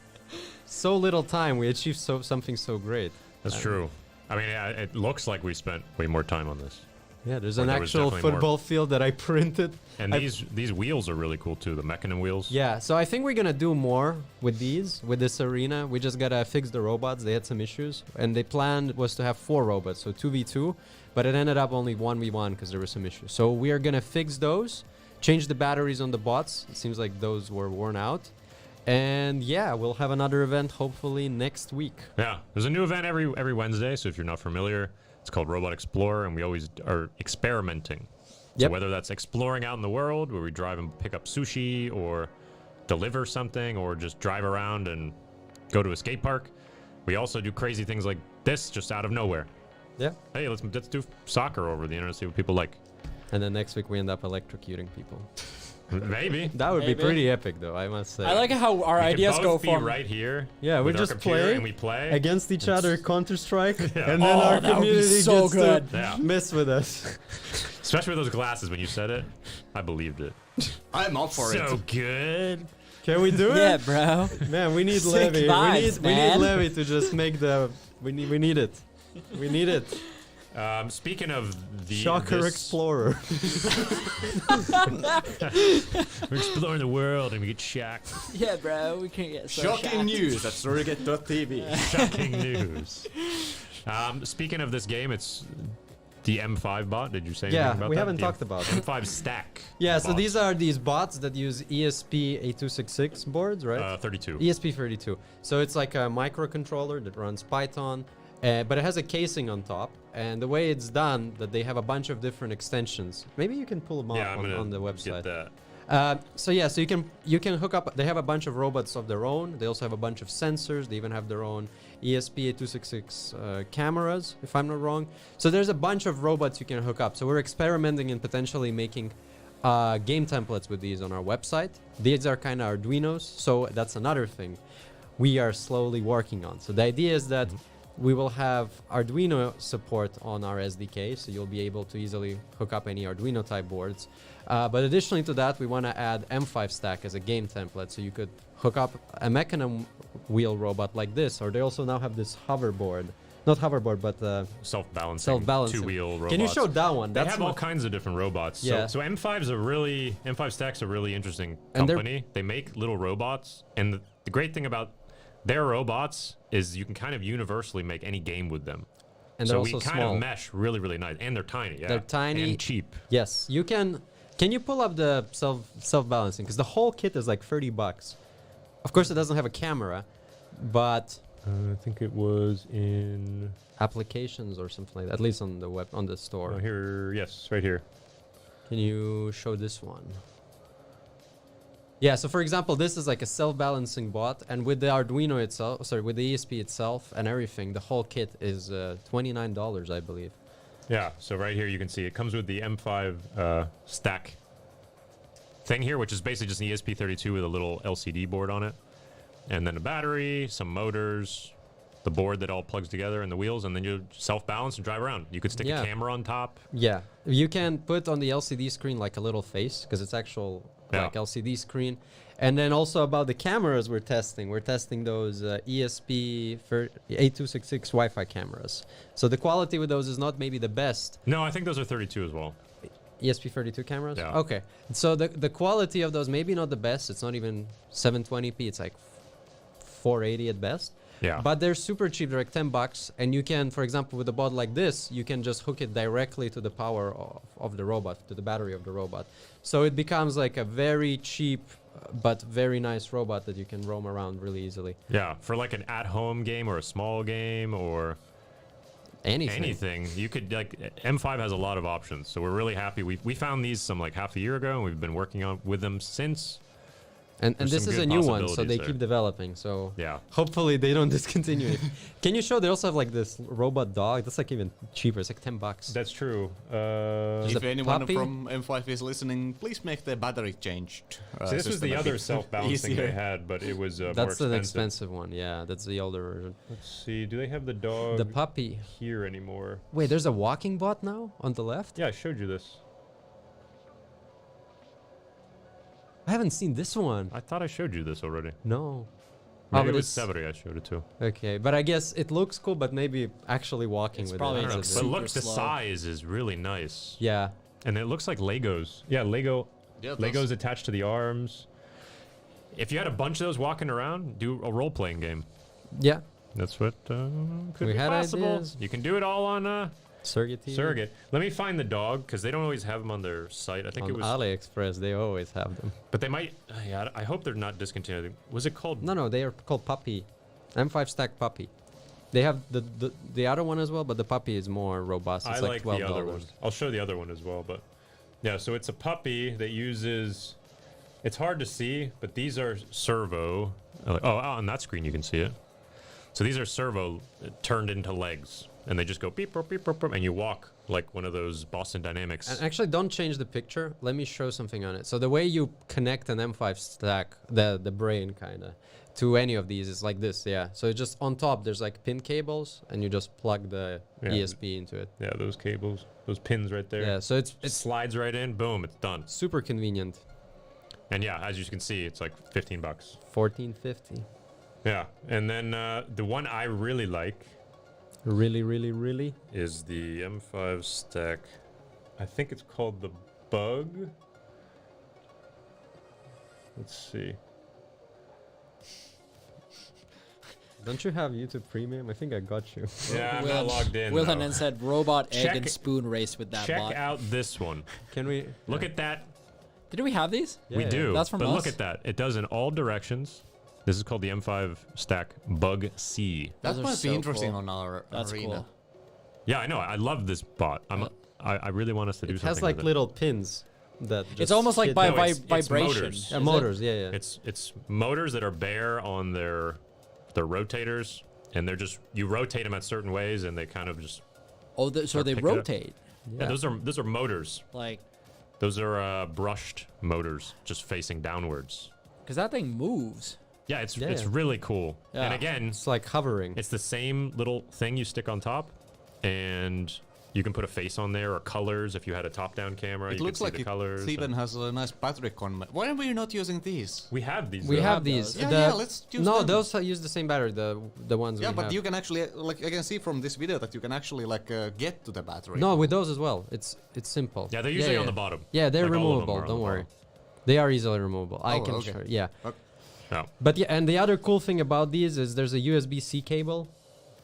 Speaker 1: so little time, we achieved something so great.
Speaker 2: That's true. I mean, yeah, it looks like we spent way more time on this.
Speaker 1: Yeah, there's
Speaker 2: Or
Speaker 1: an
Speaker 2: there was
Speaker 1: actual
Speaker 2: definitely more.
Speaker 1: football field that I printed.
Speaker 2: And
Speaker 1: I-
Speaker 2: these wheels are really cool too. The mechanism wheels.
Speaker 1: Yeah, so I think we're gonna do more with this arena. We just gotta fix the robots. They had some issues, and the plan was to have 4 robots, so 2v2, but it ended up only 1v1 because there were some issues. So we are gonna fix those, change the batteries on the bots. It seems like those were worn out, and yeah, we'll have another event hopefully next week.
Speaker 2: Yeah, there's a new event every Wednesday. So if you're not familiar, it's called Robot Explorer, and we always are experimenting. So
Speaker 1: Yep.
Speaker 2: whether that's exploring out in the world, where we drive and pick up sushi, or deliver something, or just drive around and go to a skate park, we also do crazy things like this just out of nowhere.
Speaker 1: Yeah,
Speaker 2: Hey, let's do soccer over the internet, see what people like.
Speaker 1: and then next week we end up electrocuting people.
Speaker 2: Maybe.
Speaker 1: That would
Speaker 4: Maybe.
Speaker 1: be pretty epic, though. I must say.
Speaker 4: I like how our
Speaker 2: We could
Speaker 4: ideas
Speaker 2: both
Speaker 4: go
Speaker 2: be
Speaker 4: from
Speaker 2: right here.
Speaker 1: Yeah, we
Speaker 2: with our
Speaker 1: just
Speaker 2: computer
Speaker 1: play
Speaker 2: and we play
Speaker 1: against each other, Counter Strike,
Speaker 2: Yeah.
Speaker 1: and then
Speaker 4: Oh,
Speaker 1: our
Speaker 4: that would be
Speaker 1: community
Speaker 4: so
Speaker 1: gets
Speaker 4: good.
Speaker 2: Yeah.
Speaker 1: to mess with us.
Speaker 2: Especially with those glasses. When you said it, I believed it.
Speaker 3: I'm up for
Speaker 2: So
Speaker 3: it.
Speaker 2: good.
Speaker 1: Can we do
Speaker 4: yeah,
Speaker 1: it?
Speaker 4: bro.
Speaker 1: Man, we need
Speaker 4: Sick
Speaker 1: Levy.
Speaker 4: vibes,
Speaker 1: we need
Speaker 4: man.
Speaker 1: Levy to just make the. We need it. We need it.
Speaker 2: Speaking of the
Speaker 1: Shocker
Speaker 2: this-
Speaker 1: Explorer.
Speaker 2: we're exploring the world and we get shocked.
Speaker 4: Yeah, bro. We can get so
Speaker 3: Shocking
Speaker 4: shocked.
Speaker 3: news at surrogate.tv.
Speaker 2: Shocking news. Speaking of this game, it's the M5 bot. Did you say anything
Speaker 1: Yeah,
Speaker 2: about
Speaker 1: we
Speaker 2: that?
Speaker 1: haven't
Speaker 2: The
Speaker 1: talked about it.
Speaker 2: M5 stack.
Speaker 1: Yeah, so
Speaker 2: bots.
Speaker 1: these are these bots that use ESP8266 boards, right?
Speaker 2: 32.
Speaker 1: ESP32. So it's like a microcontroller that runs Python, but it has a casing on top. And the way it's done, that they have a bunch of different extensions. Maybe you can pull them up
Speaker 2: Yeah, I'm gonna
Speaker 1: on the website.
Speaker 2: get that.
Speaker 1: So you can hook up. They have a bunch of robots of their own. They also have a bunch of sensors. They even have their own ESP8266 cameras, if I'm not wrong. So there's a bunch of robots you can hook up. So we're experimenting and potentially making game templates with these on our website. These are kind of Arduinos, so that's another thing. we are slowly working on. So the idea is that we will have Arduino support on our SDK, so you'll be able to easily hook up any Arduino type boards. But additionally to that, we want to add M5 stack as a game template, so you could hook up a mechanism wheel robot like this, or they also now have this hoverboard. Not hoverboard, but
Speaker 2: self-balancing,
Speaker 1: self-balancing
Speaker 2: two-wheel robots.
Speaker 1: Can you show that one?
Speaker 2: They have all kinds of different robots.
Speaker 1: Yeah.
Speaker 2: So M5 Stack's a really interesting
Speaker 1: And they're-
Speaker 2: company. They make little robots, and the great thing about their robots is you can kind of universally make any game with them.
Speaker 1: And
Speaker 2: so
Speaker 1: they're
Speaker 2: we
Speaker 1: also
Speaker 2: kind
Speaker 1: small.
Speaker 2: of mesh really, really nice, and they're tiny. Yeah,
Speaker 1: They're tiny
Speaker 2: and cheap.
Speaker 1: Yes, you can. Can you pull up the self-balancing? Because the whole kit is like $30. Of course, it doesn't have a camera, but
Speaker 2: I think it was in
Speaker 1: applications or something like that. At least on the web, on the store.
Speaker 2: here. Yes, right here.
Speaker 1: Can you show this one? Yeah, so for example, this is like a self-balancing bot, and with the Arduino itself, sorry, with the ESP itself and everything, the whole kit is $29, I believe.
Speaker 2: Yeah, so right here you can see it comes with the M5 stack thing here, which is basically just an ESP32 with a little LCD board on it, and then a battery, some motors, the board that all plugs together, and the wheels, and then you self-balance and drive around. You could stick
Speaker 1: Yeah.
Speaker 2: a camera on top.
Speaker 1: Yeah, you can put on the LCD screen like a little face, because it's actual like
Speaker 2: Yeah.
Speaker 1: LCD screen. And then also about the cameras we're testing those ESP 8266 Wi-Fi cameras. So the quality with those is not maybe the best.
Speaker 2: No, I think those are 32 as well.
Speaker 1: ESP32 cameras?
Speaker 2: Yeah.
Speaker 1: Okay. So the quality of those maybe not the best. It's not even 720p. It's like 480 at best.
Speaker 2: Yeah.
Speaker 1: But they're super cheap. They're like $10, and you can, for example, with a bot like this, you can just hook it directly to the power of the robot, to the battery of the robot. So it becomes like a very cheap but very nice robot that you can roam around really easily.
Speaker 2: Yeah, for like an at-home game or a small game or anything, you could like M5 has a lot of options. So we're really happy. We found these some like half a year ago, and we've been working on with them since.
Speaker 1: And
Speaker 2: There's
Speaker 1: this
Speaker 2: some
Speaker 1: is a
Speaker 2: good
Speaker 1: new one, so
Speaker 2: possibilities
Speaker 1: they
Speaker 2: there.
Speaker 1: keep developing. So
Speaker 2: Yeah.
Speaker 1: hopefully they don't discontinue it. Can you show? They also have like this robot dog. That's like even cheaper. It's like $10.
Speaker 2: That's true.
Speaker 1: There's
Speaker 3: If
Speaker 1: a
Speaker 3: anyone
Speaker 1: puppy.
Speaker 3: from M5 is listening, please make the battery changed.
Speaker 2: So this was the
Speaker 3: system a
Speaker 2: other
Speaker 3: bit
Speaker 2: self-balancing they
Speaker 3: easier.
Speaker 2: had, but it was more
Speaker 1: That's
Speaker 2: expensive.
Speaker 1: an expensive one. Yeah, that's the older version.
Speaker 2: Let's see. Do they have the dog
Speaker 1: The puppy.
Speaker 2: here anymore?
Speaker 1: Wait, there's a walking bot now on the left?
Speaker 2: Yeah, I showed you this.
Speaker 1: I haven't seen this one.
Speaker 2: I thought I showed you this already.
Speaker 1: No.
Speaker 2: Maybe
Speaker 1: but
Speaker 2: it was
Speaker 1: it's-
Speaker 2: Severi I showed it to.
Speaker 1: Okay, but I guess it looks cool, but maybe actually walking
Speaker 4: It's
Speaker 1: with
Speaker 4: probably
Speaker 1: it.
Speaker 2: I don't know,
Speaker 4: like
Speaker 1: is
Speaker 2: but
Speaker 1: a-
Speaker 4: super
Speaker 2: look, the
Speaker 4: slow.
Speaker 2: size is really nice.
Speaker 1: Yeah.
Speaker 2: And it looks like Legos. Yeah,
Speaker 3: Yeah,
Speaker 2: Legos attached to the arms. If you had a bunch of those walking around, do a role-playing game.
Speaker 1: Yeah.
Speaker 2: That's what could
Speaker 1: We
Speaker 2: be
Speaker 1: had
Speaker 2: possible.
Speaker 1: ideas.
Speaker 2: You can do it all on
Speaker 1: Surrogate TV.
Speaker 2: Surrogate. Let me find the dog, because they don't always have them on their site. I think
Speaker 1: On
Speaker 2: it was...
Speaker 1: AliExpress, they always have them.
Speaker 2: But they might... yeah, I hope they're not discontinued. Was it called...
Speaker 1: No, they are called Puppy. M5 Stack Puppy. They have the other one as well, but the Puppy is more robust. It's
Speaker 2: I
Speaker 1: like
Speaker 2: like
Speaker 1: $12.
Speaker 2: the other one. I'll show the other one as well, but... Yeah, so it's a puppy that uses... It's hard to see, but these are servo. On that screen you can see it. So these are servo turned into legs, and they just go beep, beep, beep, beep, beep, and you walk like one of those Boston Dynamics.
Speaker 1: And actually, don't change the picture. Let me show something on it. So the way you connect an M5 stack, the brain kind of, to any of these is like this. Yeah. So it's just on top, there's like pin cables, and you just plug the
Speaker 2: Yeah.
Speaker 1: ESP into it.
Speaker 2: Yeah, those cables, those pins right there.
Speaker 1: Yeah. So
Speaker 2: It
Speaker 1: it's
Speaker 2: slides right in, boom, it's done.
Speaker 1: super convenient.
Speaker 2: And yeah, as you can see, it's like $15.
Speaker 1: $14.50.
Speaker 2: Yeah, and then the one I really like
Speaker 1: Really?
Speaker 2: is the M5 stack. I think it's called the Bug. Let's see.
Speaker 1: Don't you have YouTube Premium? I think I got you.
Speaker 2: Yeah, I'm not logged in.
Speaker 4: Will
Speaker 2: though.
Speaker 4: and then said robot egg
Speaker 2: Check-
Speaker 4: and spoon race with that
Speaker 2: Check
Speaker 4: bot.
Speaker 2: out this one.
Speaker 1: Can we
Speaker 2: Look at that.
Speaker 4: Did we have these?
Speaker 2: We
Speaker 1: Yeah,
Speaker 2: do.
Speaker 4: That's from
Speaker 2: but
Speaker 4: us?
Speaker 2: look at that. It does in all directions. This is called the M5 stack Bug C.
Speaker 3: That
Speaker 4: Those are
Speaker 3: might
Speaker 4: so
Speaker 3: be interesting
Speaker 4: cool.
Speaker 3: on our
Speaker 4: That's
Speaker 3: arena.
Speaker 4: cool.
Speaker 2: Yeah, I know. I love this bot. I really want us to do
Speaker 1: It
Speaker 2: something
Speaker 1: has like
Speaker 2: with
Speaker 1: little pins that.
Speaker 4: It's
Speaker 1: just
Speaker 4: almost like
Speaker 1: fit
Speaker 4: by
Speaker 1: there.
Speaker 2: No, it's
Speaker 4: vibration.
Speaker 2: motors.
Speaker 4: is
Speaker 1: Yeah,
Speaker 4: it?
Speaker 1: motors. Yeah.
Speaker 2: it. It's motors that are bare on their rotators, and they're just you rotate them at certain ways, and they kind of just
Speaker 4: Oh, so
Speaker 2: Or
Speaker 4: they
Speaker 2: pick it up.
Speaker 4: rotate.
Speaker 2: yeah. Those are motors.
Speaker 4: Like,
Speaker 2: Those are brushed motors, just facing downwards.
Speaker 4: because that thing moves.
Speaker 2: Yeah, it's
Speaker 1: Yeah,
Speaker 2: it's
Speaker 1: yeah.
Speaker 2: really cool. And
Speaker 4: Yeah.
Speaker 2: again,
Speaker 1: It's like hovering.
Speaker 2: it's the same little thing you stick on top, and you can put a face on there or colors. If you had a top-down camera,
Speaker 3: It
Speaker 2: you
Speaker 3: looks
Speaker 2: could see
Speaker 3: like
Speaker 2: the
Speaker 3: it
Speaker 2: colors.
Speaker 3: even
Speaker 2: and-
Speaker 3: has a nice battery con. Why are we not using these?
Speaker 2: we have these.
Speaker 1: We
Speaker 2: though.
Speaker 1: have
Speaker 4: those.
Speaker 1: these.
Speaker 3: Yeah, let's use
Speaker 1: no,
Speaker 3: them.
Speaker 1: those use the same battery. The ones
Speaker 3: Yeah,
Speaker 1: we
Speaker 3: but
Speaker 1: have.
Speaker 3: you can actually, like, I can see from this video that you can actually, like, get to the battery.
Speaker 1: No, with those as well. It's simple.
Speaker 2: Yeah, they're usually on the bottom.
Speaker 1: Yeah, they're
Speaker 2: Like, all of them
Speaker 1: removable.
Speaker 2: are on
Speaker 1: Don't
Speaker 2: the
Speaker 1: worry.
Speaker 2: bottom.
Speaker 1: They are easily removable. I
Speaker 3: Oh,
Speaker 1: can
Speaker 3: okay.
Speaker 1: show. Yeah.
Speaker 2: No.
Speaker 1: But yeah, and the other cool thing about these is there's a USB-C cable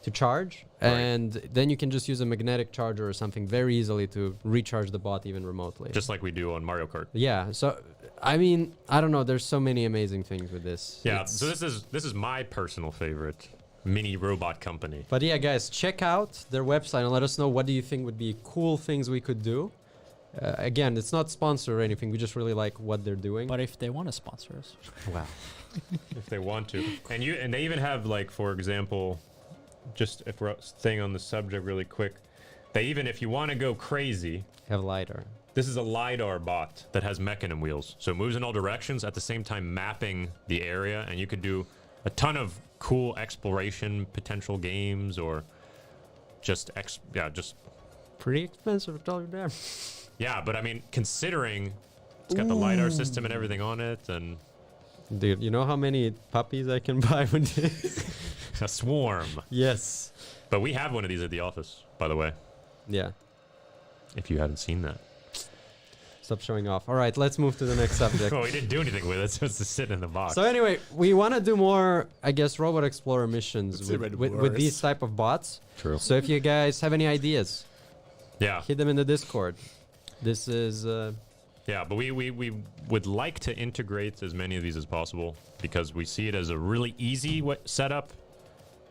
Speaker 1: to charge,
Speaker 2: Right.
Speaker 1: and then you can just use a magnetic charger or something very easily to recharge the bot even remotely.
Speaker 2: Just like we do on Mario Kart.
Speaker 1: Yeah. So, I mean, I don't know. There's so many amazing things with this.
Speaker 2: Yeah.
Speaker 1: It's-
Speaker 2: So this is my personal favorite mini robot company.
Speaker 1: But yeah, guys, check out their website and let us know what do you think would be cool things we could do. Again, it's not sponsored or anything. We just really like what they're doing.
Speaker 4: But if they want to sponsor us,
Speaker 1: wow.
Speaker 2: If they want to. And they even have, like, for example, just if we're staying on the subject really quick, they even, if you want to go crazy,
Speaker 1: Have LiDAR.
Speaker 2: this is a LiDAR bot that has mechanism wheels. So it moves in all directions, at the same time mapping the area, and you could do a ton of cool exploration potential games, or just just
Speaker 1: Pretty expensive, I tell you that.
Speaker 2: yeah, but I mean, considering it's got the LiDAR system and everything on it, and
Speaker 1: Dude, you know how many puppies I can buy with this?
Speaker 2: a swarm.
Speaker 1: Yes.
Speaker 2: But we have one of these at the office, by the way,
Speaker 1: Yeah.
Speaker 2: if you hadn't seen that.
Speaker 1: Stop showing off. All right, let's move to the next subject.
Speaker 2: Well, we didn't do anything with it, so it's just sitting in the box.
Speaker 1: So anyway, we want to do more, I guess, Robot Explorer missions
Speaker 3: It's
Speaker 1: with,
Speaker 3: even
Speaker 1: with these
Speaker 3: worse.
Speaker 1: type of bots.
Speaker 2: True.
Speaker 1: So if you guys have any ideas,
Speaker 2: Yeah.
Speaker 1: hit them in the Discord. This is
Speaker 2: Yeah, but we would like to integrate as many of these as possible because we see it as a really easy setup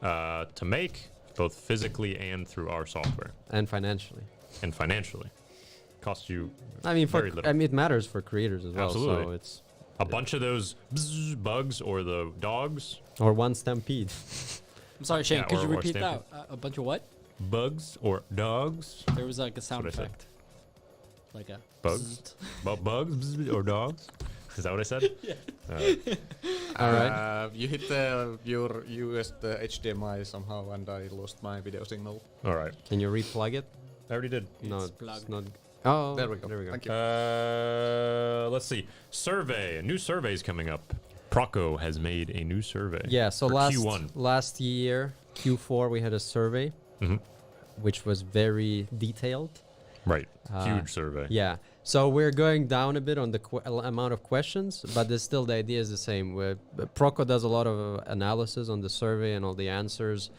Speaker 2: to make, both physically and through our software
Speaker 1: and financially.
Speaker 2: and financially. Costs you
Speaker 1: I mean,
Speaker 2: very little.
Speaker 1: I mean, it matters for creators as well. So
Speaker 2: Absolutely.
Speaker 1: it's
Speaker 2: A bunch of those bugs or the dogs,
Speaker 1: or one stampede.
Speaker 4: I'm sorry, Shane.
Speaker 2: Yeah,
Speaker 4: could you
Speaker 2: or
Speaker 4: repeat that?
Speaker 2: stamp
Speaker 4: A bunch of what?
Speaker 2: bugs or dogs,
Speaker 4: There was like a sound
Speaker 2: That's what I said.
Speaker 4: effect, like a
Speaker 2: Bugs?
Speaker 4: bzzzt.
Speaker 2: bugs or dogs. Is that what I said? Yeah.
Speaker 1: All right.
Speaker 3: You hit your US HDMI somehow, and I lost my video signal.
Speaker 2: All right.
Speaker 1: Can you replug it?
Speaker 2: I already did.
Speaker 1: No,
Speaker 4: It's
Speaker 1: it's
Speaker 4: plugged.
Speaker 1: not. Oh,
Speaker 3: There we go.
Speaker 1: There we go.
Speaker 3: Thank you.
Speaker 2: Let's see. Survey. A new survey is coming up. Proco has made a new survey.
Speaker 1: Yeah. So
Speaker 2: for
Speaker 1: last
Speaker 2: Q1.
Speaker 1: last year, Q4, we had a survey,
Speaker 2: Mhm.
Speaker 1: which was very detailed.
Speaker 2: Right.
Speaker 1: Uh,
Speaker 2: Huge survey.
Speaker 1: Yeah. So we're going down a bit on the amount of questions, but there's still the idea is the same. Proco does a lot of analysis on the survey and all the answers,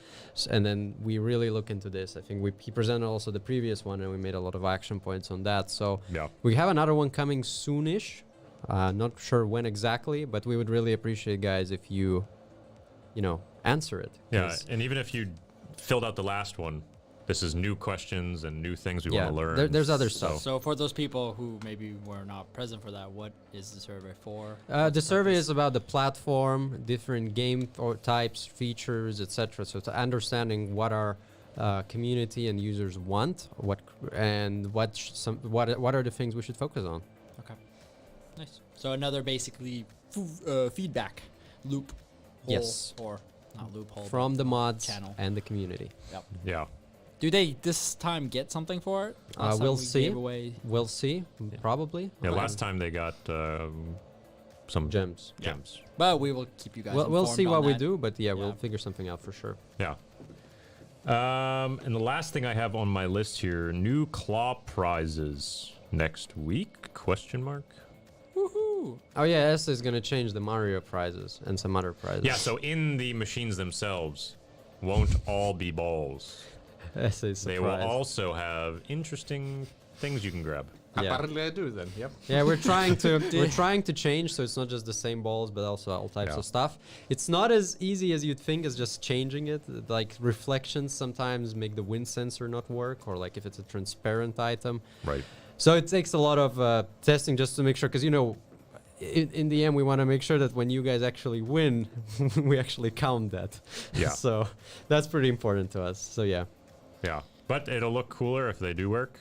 Speaker 1: and then we really look into this. I think he presented also the previous one, and we made a lot of action points on that. So
Speaker 2: Yeah.
Speaker 1: we have another one coming soonish. Not sure when exactly, but we would really appreciate, guys, if you answer it.
Speaker 2: Yeah.
Speaker 1: 'cause-
Speaker 2: And even if you filled out the last one, this is new questions and new things we
Speaker 1: Yeah,
Speaker 2: want to learn.
Speaker 1: there's other
Speaker 2: So-
Speaker 1: stuff.
Speaker 4: So for those people who maybe were not present for that, what is the survey for?
Speaker 1: The survey is about the platform, different game types, features, etc. So to understanding what our community and users want, what are the things we should focus on.
Speaker 4: Okay. Nice. So another basically feedback loop.
Speaker 1: Yes.
Speaker 4: Or not loophole.
Speaker 1: From
Speaker 4: but
Speaker 1: the mods
Speaker 4: channel.
Speaker 1: and the community.
Speaker 4: Yep.
Speaker 2: Yeah.
Speaker 4: Do they this time get something for it? Last time
Speaker 1: We'll
Speaker 4: we
Speaker 1: see.
Speaker 4: gave away
Speaker 1: We'll see, probably.
Speaker 2: Yeah. Last time they got some
Speaker 1: Gems.
Speaker 2: gems.
Speaker 4: But we will keep you guys
Speaker 1: We'll see
Speaker 4: informed
Speaker 1: what
Speaker 4: on
Speaker 1: we
Speaker 4: that.
Speaker 1: do, but yeah, we'll
Speaker 4: Yeah.
Speaker 1: figure something out for sure.
Speaker 2: Yeah. And the last thing I have on my list here: new claw prizes next week? Question mark.
Speaker 4: Woohoo!
Speaker 1: Oh yeah, S is gonna change the Mario prizes and some other prizes.
Speaker 2: Yeah. So in the machines themselves, won't all be balls.
Speaker 1: S is
Speaker 2: They will
Speaker 1: surprised.
Speaker 2: also have interesting things you can grab.
Speaker 1: Yeah.
Speaker 3: Apparently I do then, yep.
Speaker 1: Yeah, we're trying to change, so it's not just the same balls, but also all types
Speaker 2: Yeah.
Speaker 1: of stuff. It's not as easy as you'd think as just changing it. Like reflections sometimes make the wind sensor not work, or like if it's a transparent item.
Speaker 2: Right.
Speaker 1: So it takes a lot of testing just to make sure, because in the end we want to make sure that when you guys actually win, we actually count that.
Speaker 2: Yeah.
Speaker 1: So that's pretty important to us. So yeah.
Speaker 2: Yeah. But it'll look cooler if they do work.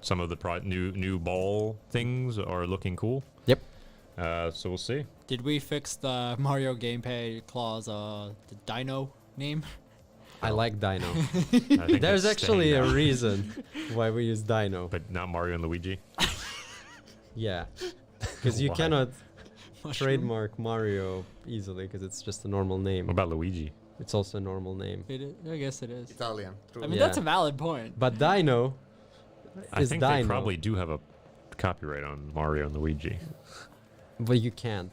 Speaker 2: Some of the new ball things are looking cool.
Speaker 1: Yep.
Speaker 2: So we'll see.
Speaker 4: Did we fix the Mario gameplay clause, the dino name?
Speaker 1: I like Dino.
Speaker 2: I think
Speaker 1: There's
Speaker 2: that's
Speaker 1: actually
Speaker 2: staying
Speaker 1: a
Speaker 2: now.
Speaker 1: reason why we use Dino.
Speaker 2: But not Mario and Luigi.
Speaker 1: Yeah, because you
Speaker 2: Why?
Speaker 1: cannot
Speaker 4: Mushroom?
Speaker 1: trademark Mario easily because it's just a normal name.
Speaker 2: What about Luigi?
Speaker 1: It's also a normal name.
Speaker 4: It is, I guess it is.
Speaker 3: Italian.
Speaker 4: I mean,
Speaker 1: Yeah.
Speaker 4: that's a valid point.
Speaker 1: But Dino
Speaker 2: I
Speaker 1: is
Speaker 2: think
Speaker 1: Dino.
Speaker 2: they probably do have a copyright on Mario and Luigi.
Speaker 1: But you can't.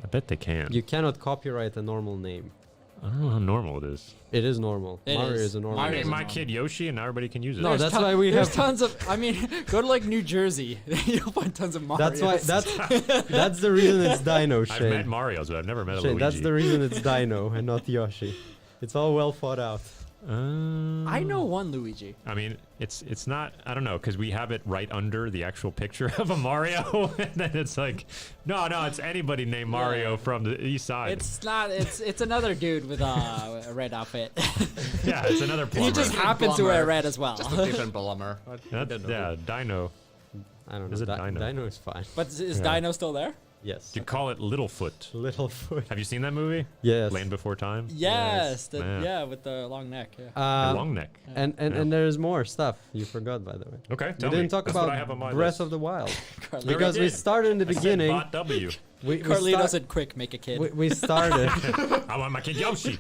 Speaker 2: I bet they can.
Speaker 1: You cannot copyright a normal name.
Speaker 2: I don't know how normal it is.
Speaker 1: It is normal.
Speaker 4: It
Speaker 1: Mario
Speaker 4: is.
Speaker 1: is a normal
Speaker 2: I
Speaker 4: Mario
Speaker 1: name.
Speaker 4: is
Speaker 2: named
Speaker 4: a
Speaker 2: my
Speaker 4: normal.
Speaker 2: kid Yoshi, and now everybody can use it.
Speaker 1: No, that's why we
Speaker 4: there's
Speaker 1: have-
Speaker 4: tons of. I mean, go to like New Jersey, you'll find tons of Mario.
Speaker 1: That's why. That's the reason it's Dino,
Speaker 2: I've met
Speaker 1: Shane.
Speaker 2: Mario's, but I've never met a
Speaker 1: Shane,
Speaker 2: Luigi.
Speaker 1: that's the reason it's Dino and not Yoshi. It's all well thought out.
Speaker 4: I know one Luigi.
Speaker 2: I mean, it's not. I don't know, because we have it right under the actual picture of a Mario, and then it's like, no, it's anybody named Mario
Speaker 4: Yeah.
Speaker 2: from the east side.
Speaker 4: It's not. It's another dude with a red outfit.
Speaker 2: Yeah, it's another
Speaker 4: he
Speaker 2: plumber.
Speaker 4: just
Speaker 3: Different
Speaker 4: happens to wear
Speaker 3: plumber.
Speaker 4: red as well.
Speaker 3: Just a different plumber.
Speaker 2: Yeah, Dino.
Speaker 1: I don't know.
Speaker 2: Is it Dino?
Speaker 1: Dino is fine.
Speaker 4: But is
Speaker 2: Yeah.
Speaker 4: Dino still there?
Speaker 1: Yes.
Speaker 2: You call it Littlefoot.
Speaker 1: Littlefoot.
Speaker 2: Have you seen that movie?
Speaker 1: Yes.
Speaker 2: Land Before Time.
Speaker 4: Yes.
Speaker 2: Yeah.
Speaker 4: Yeah, with the long neck. Yeah.
Speaker 2: A long neck.
Speaker 1: And
Speaker 2: Yeah.
Speaker 1: and there's more stuff you forgot, by the way.
Speaker 2: Okay,
Speaker 1: We
Speaker 2: tell me.
Speaker 1: didn't talk
Speaker 2: That's what I have
Speaker 1: about
Speaker 2: on my
Speaker 1: Breath
Speaker 2: list.
Speaker 1: of the Wild
Speaker 4: Carlito,
Speaker 1: because we
Speaker 2: did.
Speaker 1: started in the
Speaker 2: I said
Speaker 1: beginning.
Speaker 2: Bot W.
Speaker 1: We
Speaker 4: Carlito
Speaker 1: start-
Speaker 4: said, "Quick, make a kid."
Speaker 1: we started.
Speaker 2: I want my kid Yoshi.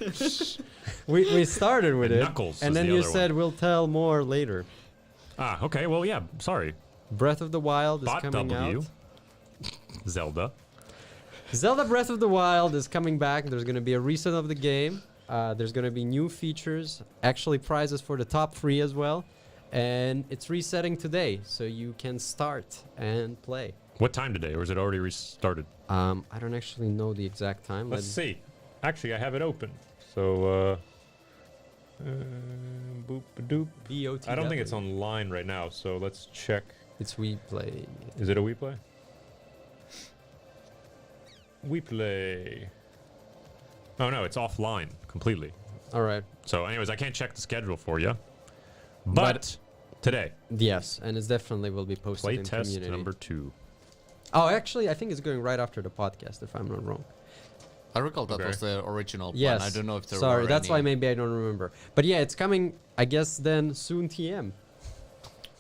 Speaker 1: we started with
Speaker 2: And
Speaker 1: it,
Speaker 2: Knuckles
Speaker 1: and
Speaker 2: was
Speaker 1: then
Speaker 2: the
Speaker 1: you
Speaker 2: other
Speaker 1: said we'll tell more later.
Speaker 2: Okay. Well, yeah. Sorry.
Speaker 1: Breath of the Wild is
Speaker 2: Bot
Speaker 1: coming
Speaker 2: W.
Speaker 1: out.
Speaker 2: Zelda.
Speaker 1: Zelda Breath of the Wild is coming back. There's going to be a reset of the game. There's going to be new features, actually prizes for the top 3 as well. And it's resetting today, so you can start and play.
Speaker 2: What time today, or is it already restarted?
Speaker 1: I don't actually know the exact time.
Speaker 2: Let's see. Actually, I have it open. So, boop doop.
Speaker 1: BOTW.
Speaker 2: I don't think it's online right now, so let's check.
Speaker 1: It's We Play.
Speaker 2: Is it a WePlay? WePlay. Oh no, it's offline completely.
Speaker 1: All right.
Speaker 2: So, anyways, I can't check the schedule for you. But today,
Speaker 1: Yes, and it's definitely will be posted
Speaker 2: play
Speaker 1: in
Speaker 2: test
Speaker 1: community.
Speaker 2: number 2.
Speaker 1: Oh, actually, I think it's going right after the podcast, if I'm not wrong.
Speaker 3: I recall that
Speaker 2: Okay.
Speaker 3: was the original plan.
Speaker 1: Yes.
Speaker 3: I don't know if there
Speaker 1: Sorry,
Speaker 3: were
Speaker 1: that's why
Speaker 3: any.
Speaker 1: maybe I don't remember. But yeah, it's coming, I guess, then soon TM.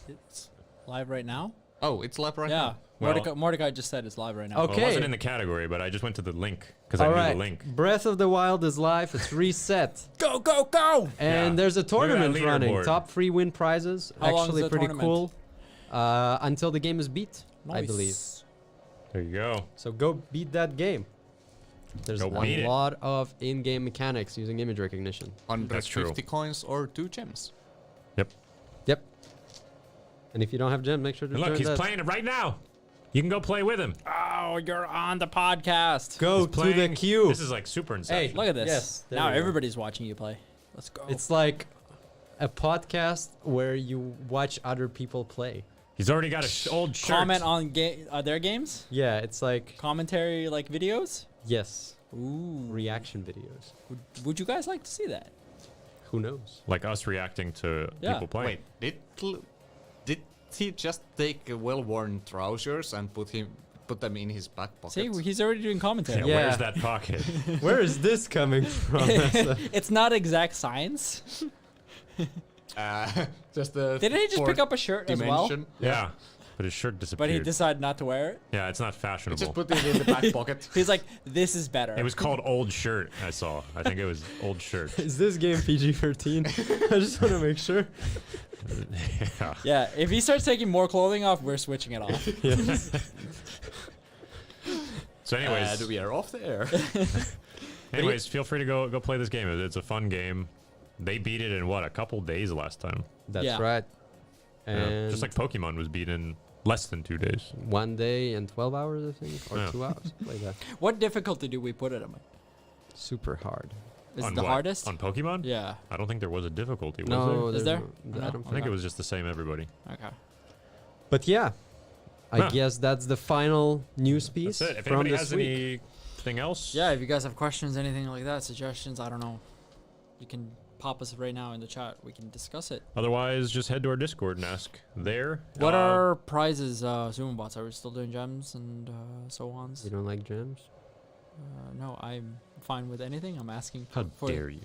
Speaker 4: It's live right now.
Speaker 3: Oh, it's live right
Speaker 4: Yeah.
Speaker 3: now.
Speaker 2: Well-
Speaker 4: Mordecai just said it's live right now.
Speaker 1: Okay.
Speaker 2: Well, it wasn't in the category, but I just went to the link because I
Speaker 1: All
Speaker 2: knew
Speaker 1: right.
Speaker 2: the link.
Speaker 1: Breath of the Wild is live. It's reset.
Speaker 4: Go, go, go!
Speaker 1: And
Speaker 2: Yeah.
Speaker 1: there's a tournament
Speaker 2: that
Speaker 1: running.
Speaker 2: leaderboard.
Speaker 1: Top 3 win prizes.
Speaker 4: How long is
Speaker 1: Actually
Speaker 4: the
Speaker 1: pretty
Speaker 4: tournament?
Speaker 1: cool. Until the game is beat, I
Speaker 4: Nice.
Speaker 1: believe.
Speaker 2: There you go.
Speaker 1: So go beat that game. There's
Speaker 2: Go beat
Speaker 1: a
Speaker 2: it.
Speaker 1: lot of in-game mechanics using image recognition.
Speaker 3: 150 coins or 2 gems.
Speaker 2: Yep.
Speaker 1: Yep. And if you don't have gem, make sure to
Speaker 2: And look,
Speaker 1: return
Speaker 2: he's
Speaker 1: that.
Speaker 2: playing it right now. You can go play with him.
Speaker 4: Oh, you're on the podcast.
Speaker 1: Go
Speaker 2: He's
Speaker 1: to the
Speaker 2: playing-
Speaker 1: queue.
Speaker 2: This is like super insane.
Speaker 1: Hey,
Speaker 4: Look at this.
Speaker 1: Yes, there
Speaker 4: now
Speaker 1: we go.
Speaker 4: everybody's watching you play. Let's go.
Speaker 1: It's like a podcast where you watch other people play.
Speaker 2: He's already got a old shirt.
Speaker 4: comment on their games.
Speaker 1: Yeah, it's like,
Speaker 4: Commentary like videos.
Speaker 1: yes,
Speaker 4: Ooh.
Speaker 1: reaction videos.
Speaker 4: Would you guys like to see that?
Speaker 1: Who knows?
Speaker 2: Like us reacting to
Speaker 4: Yeah.
Speaker 2: people playing.
Speaker 3: Wait, did he just take well-worn trousers and put them in his back pocket?
Speaker 4: See, he's already doing commentary.
Speaker 2: Yeah,
Speaker 1: Yeah.
Speaker 2: Where's that pocket?
Speaker 1: Where is this coming from?
Speaker 4: It's not exact science.
Speaker 3: just the
Speaker 4: Didn't he just pick
Speaker 3: fourth
Speaker 4: up a shirt as well?
Speaker 3: dimension.
Speaker 2: Yeah. But his shirt
Speaker 4: But
Speaker 2: disappeared.
Speaker 4: he decided not to wear it.
Speaker 2: Yeah, it's not
Speaker 3: He
Speaker 2: fashionable.
Speaker 3: just put it in the back pocket.
Speaker 4: He's like, this is better.
Speaker 2: It was called Old Shirt, I saw. I think it was Old Shirt.
Speaker 1: Is this game PG-13? I just want to make sure.
Speaker 2: Yeah.
Speaker 4: Yeah, if he starts taking more clothing off, we're switching it off.
Speaker 2: So anyways,
Speaker 3: And we are off the air.
Speaker 2: feel free to go play this game. It's a fun game. They beat it in what, a couple days last time.
Speaker 1: That's
Speaker 4: Yeah.
Speaker 1: right.
Speaker 2: Yeah.
Speaker 1: And
Speaker 2: Just like Pokemon was beat in less than 2 days.
Speaker 1: 1 day and 12 hours, I think, or
Speaker 2: Yeah.
Speaker 1: 2 hours, like that.
Speaker 4: What difficulty do we put it on?
Speaker 1: Super hard.
Speaker 4: Is
Speaker 2: On
Speaker 4: it the
Speaker 2: what?
Speaker 4: hardest?
Speaker 2: On Pokemon?
Speaker 4: Yeah.
Speaker 2: I don't think there was a difficulty, was
Speaker 1: No,
Speaker 2: there?
Speaker 4: Is
Speaker 1: there's
Speaker 4: there?
Speaker 1: no- I
Speaker 4: No.
Speaker 1: don't
Speaker 2: I think it was just the same everybody.
Speaker 4: Okay.
Speaker 1: But yeah, I
Speaker 2: Huh.
Speaker 1: guess that's the final news piece
Speaker 2: That's it. If
Speaker 1: from
Speaker 2: anybody
Speaker 1: this
Speaker 2: has
Speaker 1: week.
Speaker 2: anything else,
Speaker 4: Yeah, if you guys have questions, anything like that, suggestions, I don't know. You can pop us right now in the chat. We can discuss it.
Speaker 2: Otherwise, just head to our Discord and ask there.
Speaker 4: What are prizes, Sumo Bots? Are we still doing gems and so on?
Speaker 1: You don't like gems?
Speaker 4: No, I'm fine with anything. I'm asking.
Speaker 2: How
Speaker 4: for
Speaker 2: dare you?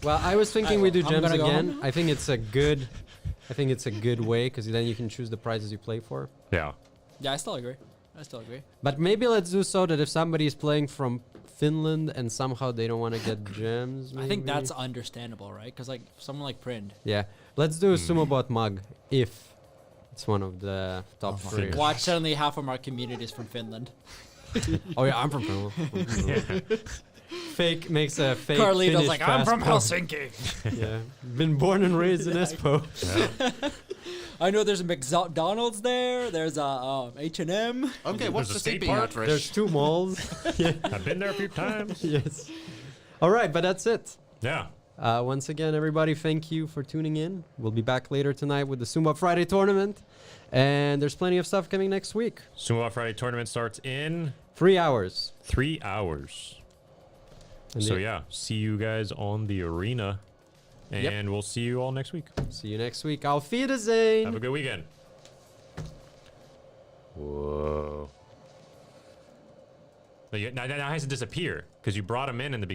Speaker 1: Well, I was thinking we do
Speaker 4: I'm
Speaker 1: gems
Speaker 4: gonna go
Speaker 1: again.
Speaker 4: home.
Speaker 1: I think it's a good way because then you can choose the prizes you play for.
Speaker 2: Yeah.
Speaker 4: Yeah, I still agree.
Speaker 1: But maybe let's do so that if somebody is playing from Finland and somehow they don't want to get gems,
Speaker 4: I think
Speaker 1: maybe-
Speaker 4: that's understandable, right? Because like someone like Prind.
Speaker 1: yeah. Let's do a Sumo Bot mug if it's one of the top
Speaker 3: Oh my
Speaker 1: 3.
Speaker 3: God.
Speaker 4: Watch, suddenly half of our community is from Finland.
Speaker 1: Oh yeah, I'm from Finland. Fake makes a fake.
Speaker 4: Carlito's
Speaker 1: Finnish
Speaker 4: like, I'm from
Speaker 1: passport.
Speaker 4: Helsinki.
Speaker 1: Yeah, been born and raised in Espoo.
Speaker 2: Yeah.
Speaker 4: I know there's a McDonald's there. There's a H&M.
Speaker 3: Okay, what's
Speaker 2: a
Speaker 3: the
Speaker 2: skate
Speaker 3: sleeping
Speaker 2: park.
Speaker 3: address?
Speaker 1: There's 2 malls. Yeah.
Speaker 2: I've been there a few times.
Speaker 1: Yes. All right, but that's it.
Speaker 2: Yeah.
Speaker 1: Once again, everybody, thank you for tuning in. We'll be back later tonight with the Sumo Friday tournament, and there's plenty of stuff coming next week.
Speaker 2: Sumo Friday tournament starts in
Speaker 1: 3 hours.
Speaker 2: 3 hours.
Speaker 1: And
Speaker 2: So
Speaker 1: the-
Speaker 2: yeah, see you guys on the arena, and
Speaker 1: Yep.
Speaker 2: we'll see you all next week.
Speaker 1: See you next week. Auf Wiedersehen.
Speaker 2: Have a good weekend. Whoa. Now he has to disappear because you brought him in the beginning.